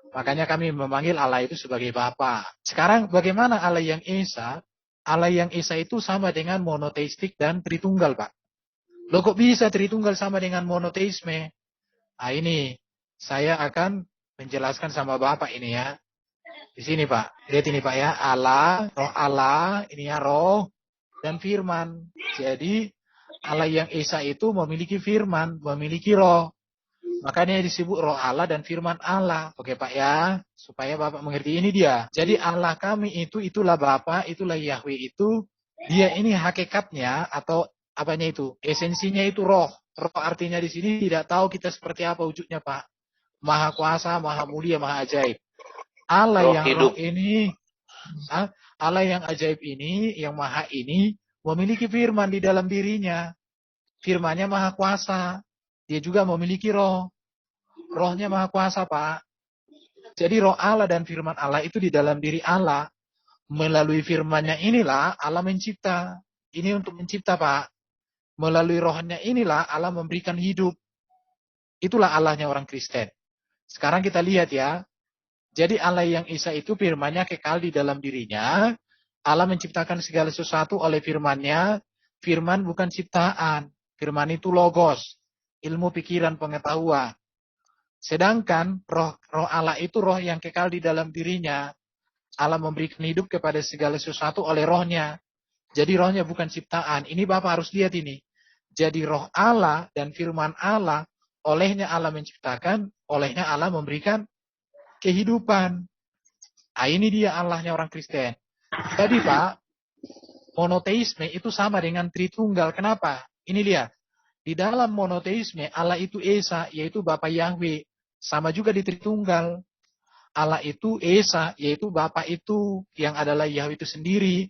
Makanya kami memanggil Allah itu sebagai Bapa. Sekarang bagaimana Allah yang Esa? Allah yang Esa itu sama dengan monoteistik dan Tritunggal, Pak. Loh kok bisa Tritunggal sama dengan monoteisme? Nah ini. Saya akan menjelaskan sama Bapak ini ya. Di sini Pak, lihat ini Pak ya, Allah, ini ya roh dan firman. Jadi Allah yang Esa itu memiliki firman, memiliki roh. Makanya disebut roh Allah dan firman Allah. Oke Pak ya, supaya Bapak mengerti ini dia. Jadi Allah kami itu, itulah Bapa, itulah Yahweh itu Dia ini hakikatnya atau apanya itu? Esensinya itu roh. Roh artinya di sini tidak tahu kita seperti apa wujudnya, Pak. Maha kuasa, maha mulia, maha ajaib. Allah Roh yang hidup. roh ini, Allah yang ajaib ini, yang maha ini, memiliki firman di dalam dirinya. Firmannya maha kuasa. Dia juga memiliki roh. Rohnya maha kuasa, Pak. Jadi roh Allah dan firman Allah itu di dalam diri Allah. Melalui firmannya inilah Allah mencipta. Ini untuk mencipta, Pak. Melalui rohnya inilah Allah memberikan hidup. Itulah Allahnya orang Kristen. Sekarang kita lihat ya. Jadi Allah yang Esa itu firmannya kekal di dalam dirinya. Allah menciptakan segala sesuatu oleh firmannya. Firman bukan ciptaan. Firman itu logos. Ilmu pikiran pengetahuan. Sedangkan roh Allah itu roh yang kekal di dalam dirinya. Allah memberikan hidup kepada segala sesuatu oleh rohnya. Jadi rohnya bukan ciptaan. Ini Bapak harus lihat ini. Jadi roh Allah dan firman Allah, olehnya Allah menciptakan, olehnya Allah memberikan kehidupan. Nah, ini dia Allahnya orang Kristen. Jadi Pak, monoteisme itu sama dengan Tritunggal. Kenapa? Ini lihat. Di dalam monoteisme, Allah itu Esa, yaitu Bapa Yahweh. Sama juga di Tritunggal. Allah itu Esa, yaitu Bapa itu, yang adalah Yahweh itu sendiri.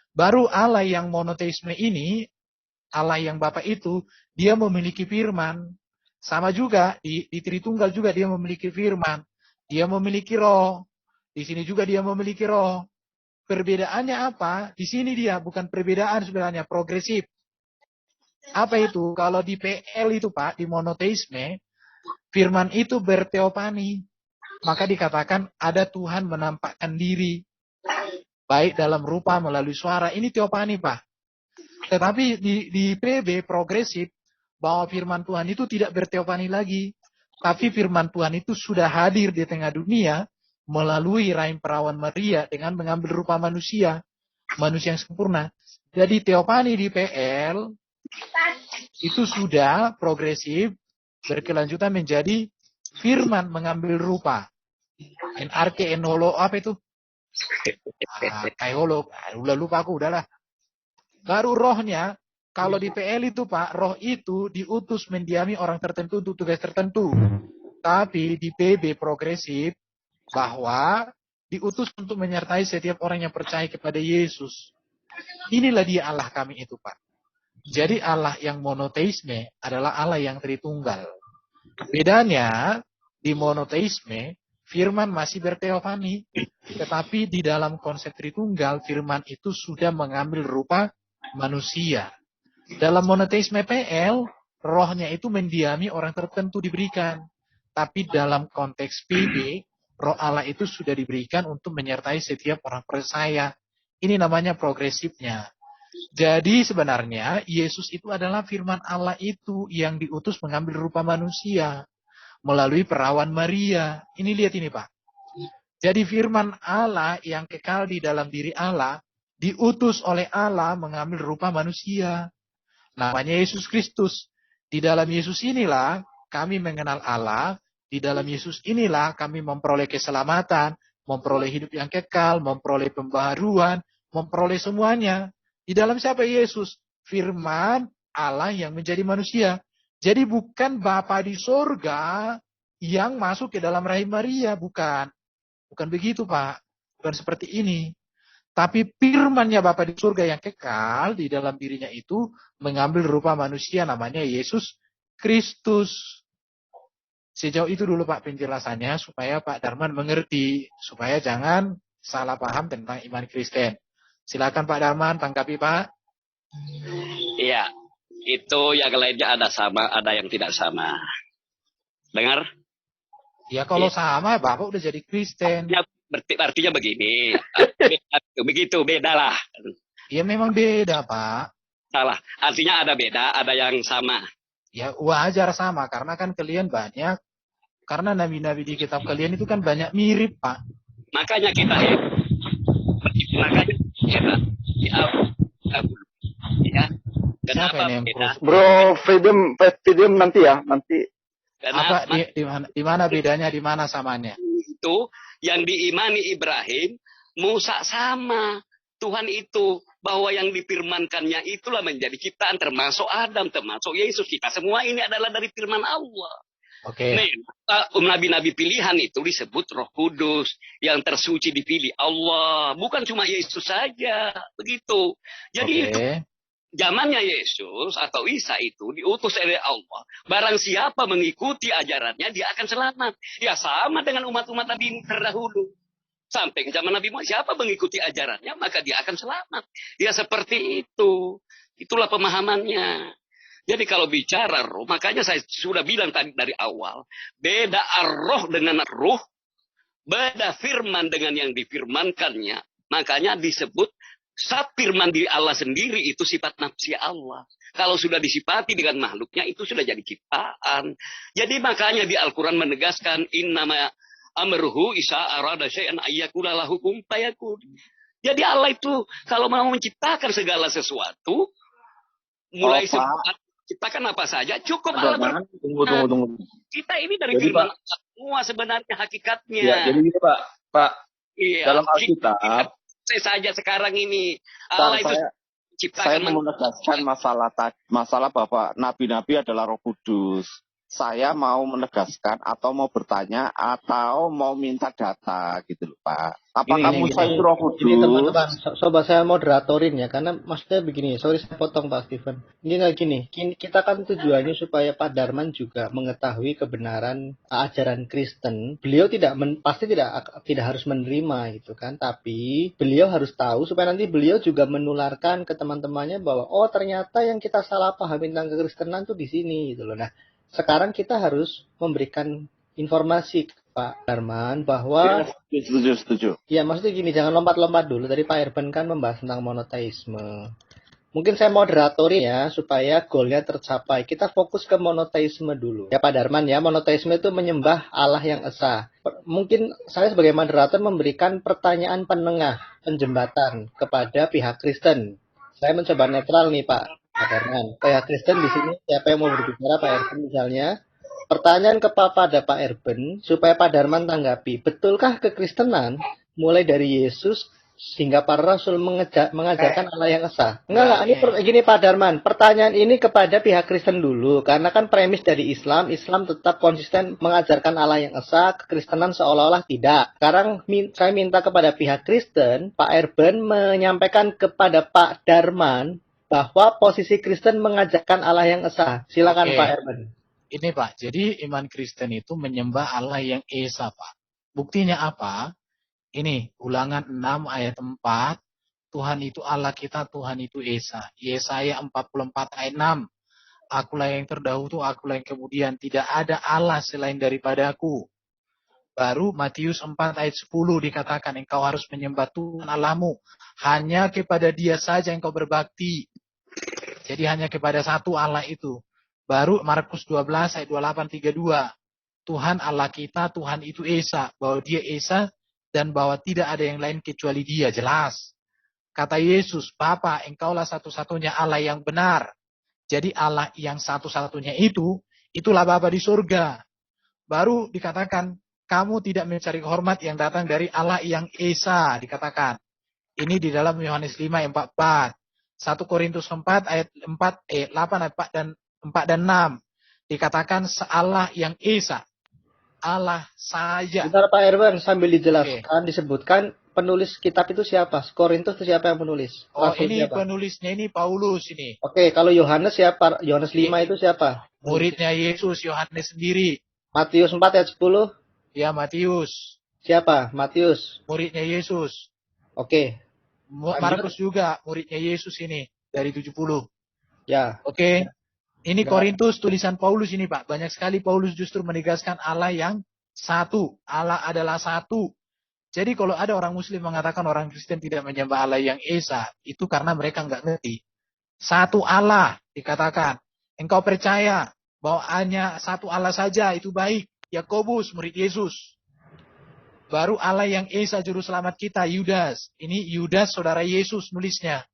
Baru Allah yang monoteisme ini, Allah yang Bapa itu, dia memiliki firman. Sama juga, di Tritunggal juga dia memiliki firman. Dia memiliki roh. Di sini juga dia memiliki roh. Perbedaannya apa? Di sini dia, bukan perbedaan sebenarnya, progresif. Apa itu? Kalau di PL itu Pak, di monoteisme, firman itu berteopani. Maka dikatakan ada Tuhan menampakkan diri. Baik dalam rupa melalui suara. Ini teopani Pak. Tetapi di PB progresif, bahwa firman Tuhan itu tidak berteopani lagi. Tapi firman Tuhan itu sudah hadir di tengah dunia melalui rahim perawan Maria dengan mengambil rupa manusia. Manusia yang sempurna. Jadi teopani di PL itu sudah progresif berkelanjutan menjadi firman mengambil rupa. NRK enolo apa itu? Kaiholo. Udah lupa aku, udahlah. Baru rohnya, kalau di PL itu Pak, roh itu diutus mendiami orang tertentu untuk tugas tertentu. Tapi di PB progresif, bahwa diutus untuk menyertai setiap orang yang percaya kepada Yesus. Inilah dia Allah kami itu Pak. Jadi Allah yang monoteisme adalah Allah yang Tritunggal. Bedanya, di monoteisme, firman masih berteofani. Tetapi di dalam konsep Tritunggal, firman itu sudah mengambil rupa manusia. Dalam monoteisme PL, rohnya itu mendiami orang tertentu diberikan. Tapi dalam konteks PB, roh Allah itu sudah diberikan untuk menyertai setiap orang percaya. Ini namanya progresifnya. Jadi sebenarnya Yesus itu adalah firman Allah itu yang diutus mengambil rupa manusia melalui perawan Maria. Ini lihat ini Pak. Jadi firman Allah yang kekal di dalam diri Allah diutus oleh Allah mengambil rupa manusia. Namanya Yesus Kristus. Di dalam Yesus inilah kami mengenal Allah. Di dalam Yesus inilah kami memperoleh keselamatan, memperoleh hidup yang kekal, memperoleh pembaharuan, memperoleh semuanya. Di dalam siapa Yesus? Firman Allah yang menjadi manusia. Jadi bukan Bapa di sorga yang masuk ke dalam rahim Maria. Bukan. Bukan begitu Pak. Bukan seperti ini. Tapi firmannya Bapa di surga yang kekal di dalam dirinya itu mengambil rupa manusia namanya Yesus Kristus. Sejauh itu dulu Pak penjelasannya supaya Pak Darman mengerti. Supaya jangan salah paham tentang iman Kristen. Silakan Pak Darman, tanggapi Pak. Iya, itu yang lainnya ada sama, ada yang tidak sama. Dengar? Ya kalau sama, Bapak udah jadi Kristen. Ya, artinya begini. Begitu, beda lah. Ya memang beda, Pak. Salah. Artinya ada beda, ada yang sama. Ya wajar sama, karena kan kalian banyak. Karena nabi-nabi di kitab kalian itu kan banyak mirip, Pak. Makanya kita ya. Kenapa beda? Bro, freedom nanti ya, nanti. Apa di mana bedanya, di mana samanya? Itu yang diimani Ibrahim, Musa sama. Tuhan itu bahwa yang difirmankannya itulah menjadi ciptaan, termasuk Adam, termasuk Yesus. Kita semua ini adalah dari firman Allah. Oke. Nih, nabi-nabi pilihan itu disebut Roh Kudus, yang tersuci dipilih Allah, bukan cuma Yesus saja, begitu. Jadi itu zamannya Yesus atau Isa itu diutus oleh Allah. Barang siapa mengikuti ajarannya, dia akan selamat. Ya sama dengan umat-umat Nabi terdahulu. Sampai ke zaman Nabi Muhammad, siapa mengikuti ajarannya, maka dia akan selamat. Ya seperti itu. Itulah pemahamannya. Jadi kalau bicara roh, makanya saya sudah bilang tadi dari awal, beda ar-roh dengan ruh, beda firman dengan yang difirmankannya. Makanya disebut sifat firman diri Allah sendiri itu sifat nafsi Allah. Kalau sudah disifati dengan makhluknya itu sudah jadi ciptaan. Jadi makanya di Al-Quran menegaskan innama amruhu isa arada syai'an ayyakula lahu kun fayakun. Jadi Allah itu kalau mau menciptakan segala sesuatu, mulai ciptakan apa saja, cukup Allah Tunggu. Kita ini dari Jadi, firman Pak, semua sebenarnya hakikatnya. ya, jadi gitu Pak. Iya, Dalam Alkitab, saya saja sekarang ini Allah itu saya ciptakan mau menegaskan masalah bahwa nabi-nabi adalah Roh Kudus. Saya mau menegaskan atau mau bertanya atau mau minta data gitu loh Pak. Apakah Musa itu Roh Kudus? Ini teman-teman, coba saya moderatorin ya, karena maksudnya begini, sorry saya potong Pak Steven. Ini kayak gini, kita kan tujuannya supaya Pak Darman juga mengetahui kebenaran ajaran Kristen. Beliau pasti tidak harus menerima gitu kan, tapi beliau harus tahu supaya nanti beliau juga menularkan ke teman-temannya bahwa oh ternyata yang kita salah pahami tentang kekristenan tuh di sini gitu loh. Nah, sekarang kita harus memberikan informasi ke Pak Darman bahwa setuju. Ya maksudnya gini, jangan lompat-lompat dulu. Tadi Pak Erben kan membahas tentang monoteisme. Mungkin saya moderatori ya supaya goalnya tercapai. Kita fokus ke monoteisme dulu. Ya Pak Darman ya, monoteisme itu menyembah Allah yang esa. Mungkin saya sebagai moderator memberikan pertanyaan penengah, penjembatan kepada pihak Kristen. Saya mencoba netral nih Pak Darman. Pihak Kristen di sini siapa yang mau berbicara, Pak Erben misalnya. Pertanyaan kepada Pak Erben supaya Pak Darman tanggapi. Betulkah kekristenan mulai dari Yesus hingga para rasul mengajarkan Allah yang esa? Enggak. Ini gini Pak Darman. Pertanyaan ini kepada pihak Kristen dulu. Karena kan premis dari Islam tetap konsisten mengajarkan Allah yang esa, kekristenan seolah-olah tidak. Sekarang saya minta kepada pihak Kristen, Pak Erben menyampaikan kepada Pak Darman bahwa posisi Kristen mengajarkan Allah yang esa. Silakan Pak Erben. Ini Pak, jadi iman Kristen itu menyembah Allah yang esa Pak. Buktinya apa? Ini Ulangan 6 ayat 4. Tuhan itu Allah kita, Tuhan itu esa. Yesaya 44 ayat 6. Akulah yang terdahulu, akulah yang kemudian. Tidak ada Allah selain daripadaku. Baru Matius 4 ayat 10 dikatakan engkau harus menyembah Tuhan Allahmu. Hanya kepada Dia saja engkau berbakti. Jadi hanya kepada satu Allah itu. Baru Markus 12 ayat 28-32. Tuhan Allah kita, Tuhan itu esa. Bahwa Dia esa dan bahwa tidak ada yang lain kecuali Dia. Jelas. Kata Yesus, Bapa, engkaulah satu-satunya Allah yang benar. Jadi Allah yang satu-satunya itu, itulah Bapa di surga. Baru dikatakan, kamu tidak mencari hormat yang datang dari Allah yang esa. Dikatakan. Ini di dalam Yohanes 5 ayat 44. 1 Korintus 4 ayat 8 ayat 4 dan 6. Dikatakan Allah yang esa. Allah saja. Bentar Pak Erwan, sambil dijelaskan, disebutkan penulis kitab itu siapa? Korintus itu siapa yang menulis? Oh, ini siapa? Penulisnya ini Paulus ini. Oke, kalau Yohanes siapa? Yohanes 5 itu siapa? Muridnya Yesus, Yohanes sendiri. Matius 4 ayat 10? Ya, Matius. Siapa? Matius. Muridnya Yesus. Oke. Markus juga muridnya Yesus ini dari 70. Ya. Oke. Ini Korintus tulisan Paulus ini Pak. Banyak sekali Paulus justru menegaskan Allah yang satu. Allah adalah satu. Jadi kalau ada orang Muslim mengatakan orang Kristen tidak menyembah Allah yang esa, itu karena mereka nggak ngerti. Satu Allah dikatakan. Engkau percaya bahwa hanya satu Allah saja itu baik. Yakobus murid Yesus. Baru Allah yang esa juru selamat kita, Yudas. Ini Yudas saudara Yesus nulisnya.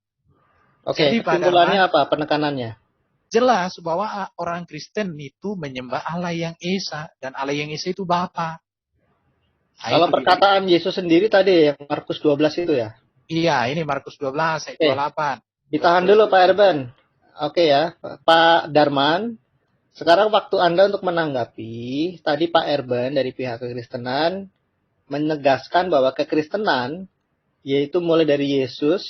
Oke, kesimpulannya apa? Penekanannya? Jelas bahwa orang Kristen itu menyembah Allah yang esa. Dan Allah yang esa itu Bapa. Kalau perkataan Yesus sendiri tadi yang Markus 12 itu ya? Iya, ini Markus 12 ayat 28. Ditahan dulu Pak Erben. Oke ya, Pak Darman. Sekarang waktu Anda untuk menanggapi. Tadi Pak Erben dari pihak kekristenan menegaskan bahwa kekristenan, yaitu mulai dari Yesus,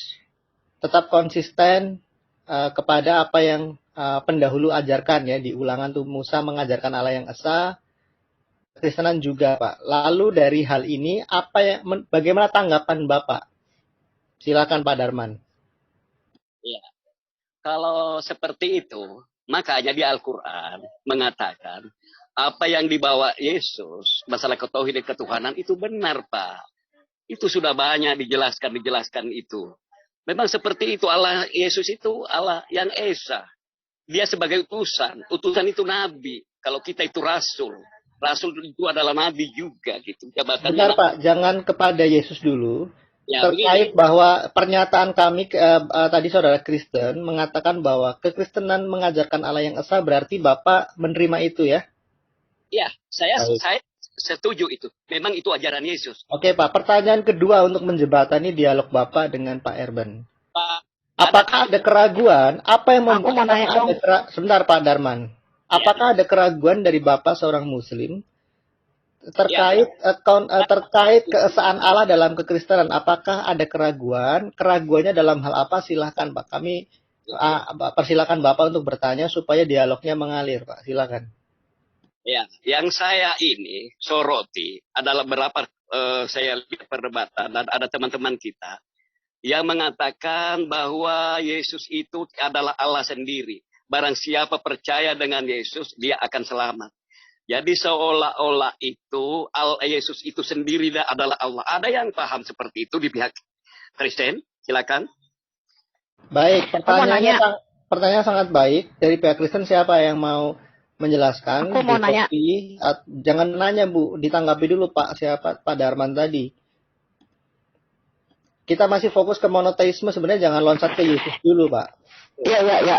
tetap konsisten kepada apa yang pendahulu ajarkan ya. Di Ulangan tuh Musa mengajarkan Allah yang esa. Kekristenan juga Pak. Lalu dari hal ini, bagaimana tanggapan Bapak? Silakan Pak Darman. Ya, kalau seperti itu, makanya di Al-Quran mengatakan apa yang dibawa Yesus, masalah ketauhidan ketuhanan itu benar Pak. Itu sudah banyak dijelaskan itu. Memang seperti itu, Allah Yesus itu Allah yang esa. Dia sebagai utusan itu nabi. Kalau kita itu rasul itu adalah nabi juga gitu. Jabatannya. Benar Pak, jangan kepada Yesus dulu. Ya, terkait begini. Bahwa pernyataan kami tadi saudara Kristen mengatakan bahwa kekristenan mengajarkan Allah yang esa, berarti Bapak menerima itu ya? Ya, saya setuju itu. Memang itu ajaran Yesus. Oke Pak, pertanyaan kedua untuk menjembatani dialog Bapak dengan Pak Erben. Pak, apakah ada keraguan? Apa yang membuat sebentar Pak Darman. Apakah ada keraguan dari Bapak seorang Muslim terkait keesaan Allah dalam kekristenan? Apakah ada keraguan? Keraguannya dalam hal apa? Silahkan Pak. Kami persilakan Bapak untuk bertanya supaya dialognya mengalir Pak. Silakan. Ya, yang saya ini soroti adalah berapa saya lihat perdebatan dan ada teman-teman kita yang mengatakan bahwa Yesus itu adalah Allah sendiri. Barang siapa percaya dengan Yesus, dia akan selamat. Jadi seolah-olah itu Yesus itu sendiri adalah Allah. Ada yang paham seperti itu di pihak Kristen? Silakan. Baik, pertanyaan sangat baik. Dari pihak Kristen siapa yang mau menjelaskan? Aku mau nanya. Jangan nanya Bu, ditanggapi dulu Pak Darman tadi. Kita masih fokus ke monoteisme, sebenarnya jangan loncat ke Yesus dulu Pak. Iya.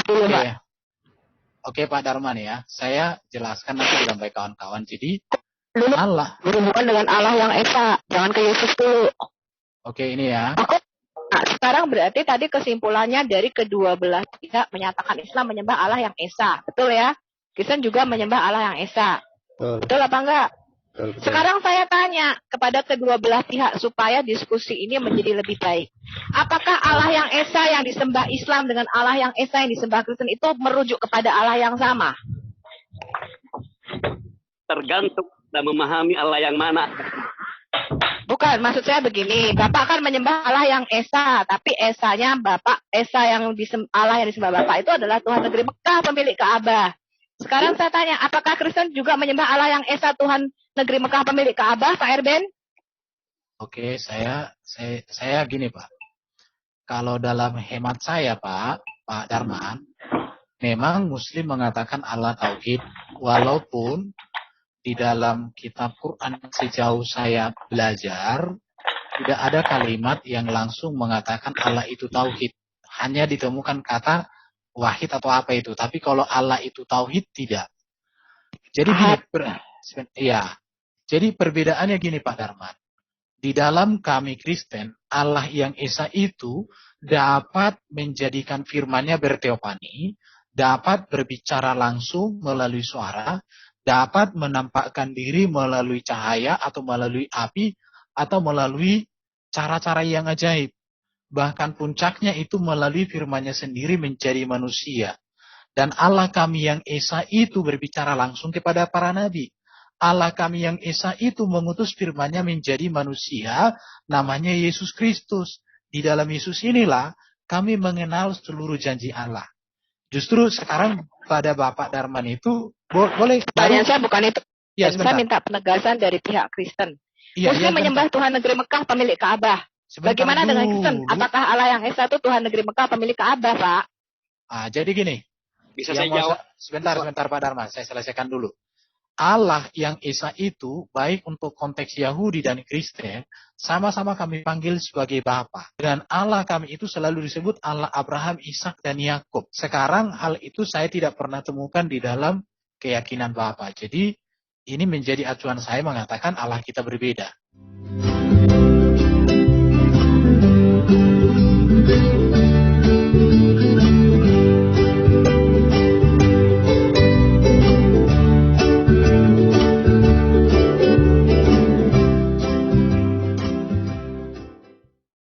Dulu Pak. Oke Pak Darman ya, saya jelaskan nanti sampai kawan-kawan. Jadi Allah berhubungan dengan Allah yang esa, jangan ke Yesus dulu. Oke ini ya. Nah, sekarang berarti tadi kesimpulannya dari kedua belah pihak menyatakan Islam menyembah Allah yang esa, betul ya? Kristen juga menyembah Allah yang esa, betul apa enggak? Betul. Sekarang saya tanya kepada kedua belah pihak supaya diskusi ini menjadi lebih baik. Apakah Allah yang esa yang disembah Islam dengan Allah yang esa yang disembah Kristen itu merujuk kepada Allah yang sama? Tergantung dan memahami Allah yang mana. Bukan, maksud saya begini. Bapak kan menyembah Allah yang esa, tapi esanya Bapak, Allah yang disembah Bapak itu adalah Tuhan negeri Mekah, pemilik Ka'bah. Sekarang saya tanya, apakah Kristen juga menyembah Allah yang esa, Tuhan negeri Mekah, pemilik Ka'bah, Pak Erben? Oke, saya gini Pak. Kalau dalam hemat saya Pak Darman, memang Muslim mengatakan Allah Tauhid, walaupun di dalam kitab Quran sejauh saya belajar, tidak ada kalimat yang langsung mengatakan Allah itu Tauhid. Hanya ditemukan kata wahid atau apa itu. Tapi kalau Allah itu Tauhid, tidak. Jadi gini, jadi perbedaannya gini Pak Darman. Di dalam kami Kristen, Allah yang esa itu dapat menjadikan firman-Nya berteofani, dapat berbicara langsung melalui suara, dapat menampakkan diri melalui cahaya atau melalui api atau melalui cara-cara yang ajaib. Bahkan puncaknya itu melalui firman-Nya sendiri menjadi manusia. Dan Allah kami yang esa itu berbicara langsung kepada para nabi. Allah kami yang esa itu mengutus firman-Nya menjadi manusia, namanya Yesus Kristus. Di dalam Yesus inilah kami mengenal seluruh janji Allah. Justru sekarang pada Bapak Darman itu boleh. Pertanyaan saya bukan itu. Ya, saya minta penegasan dari pihak Kristen. Muslim menyembah Tuhan negeri Mekah, pemilik Ka'bah. Bagaimana dengan Kristen? Apakah Allah yang esa itu Tuhan negeri Mekah, pemilik Ka'bah, Pak? Jadi gini. Bisa saya jawab? Sebentar Pak Darman, saya selesaikan dulu. Allah yang esa itu, baik untuk konteks Yahudi dan Kristen, sama-sama kami panggil sebagai Bapa. Dan Allah kami itu selalu disebut Allah Abraham, Ishak, dan Yakub. Sekarang hal itu saya tidak pernah temukan di dalam keyakinan Bapa. Jadi ini menjadi acuan saya mengatakan Allah kita berbeda.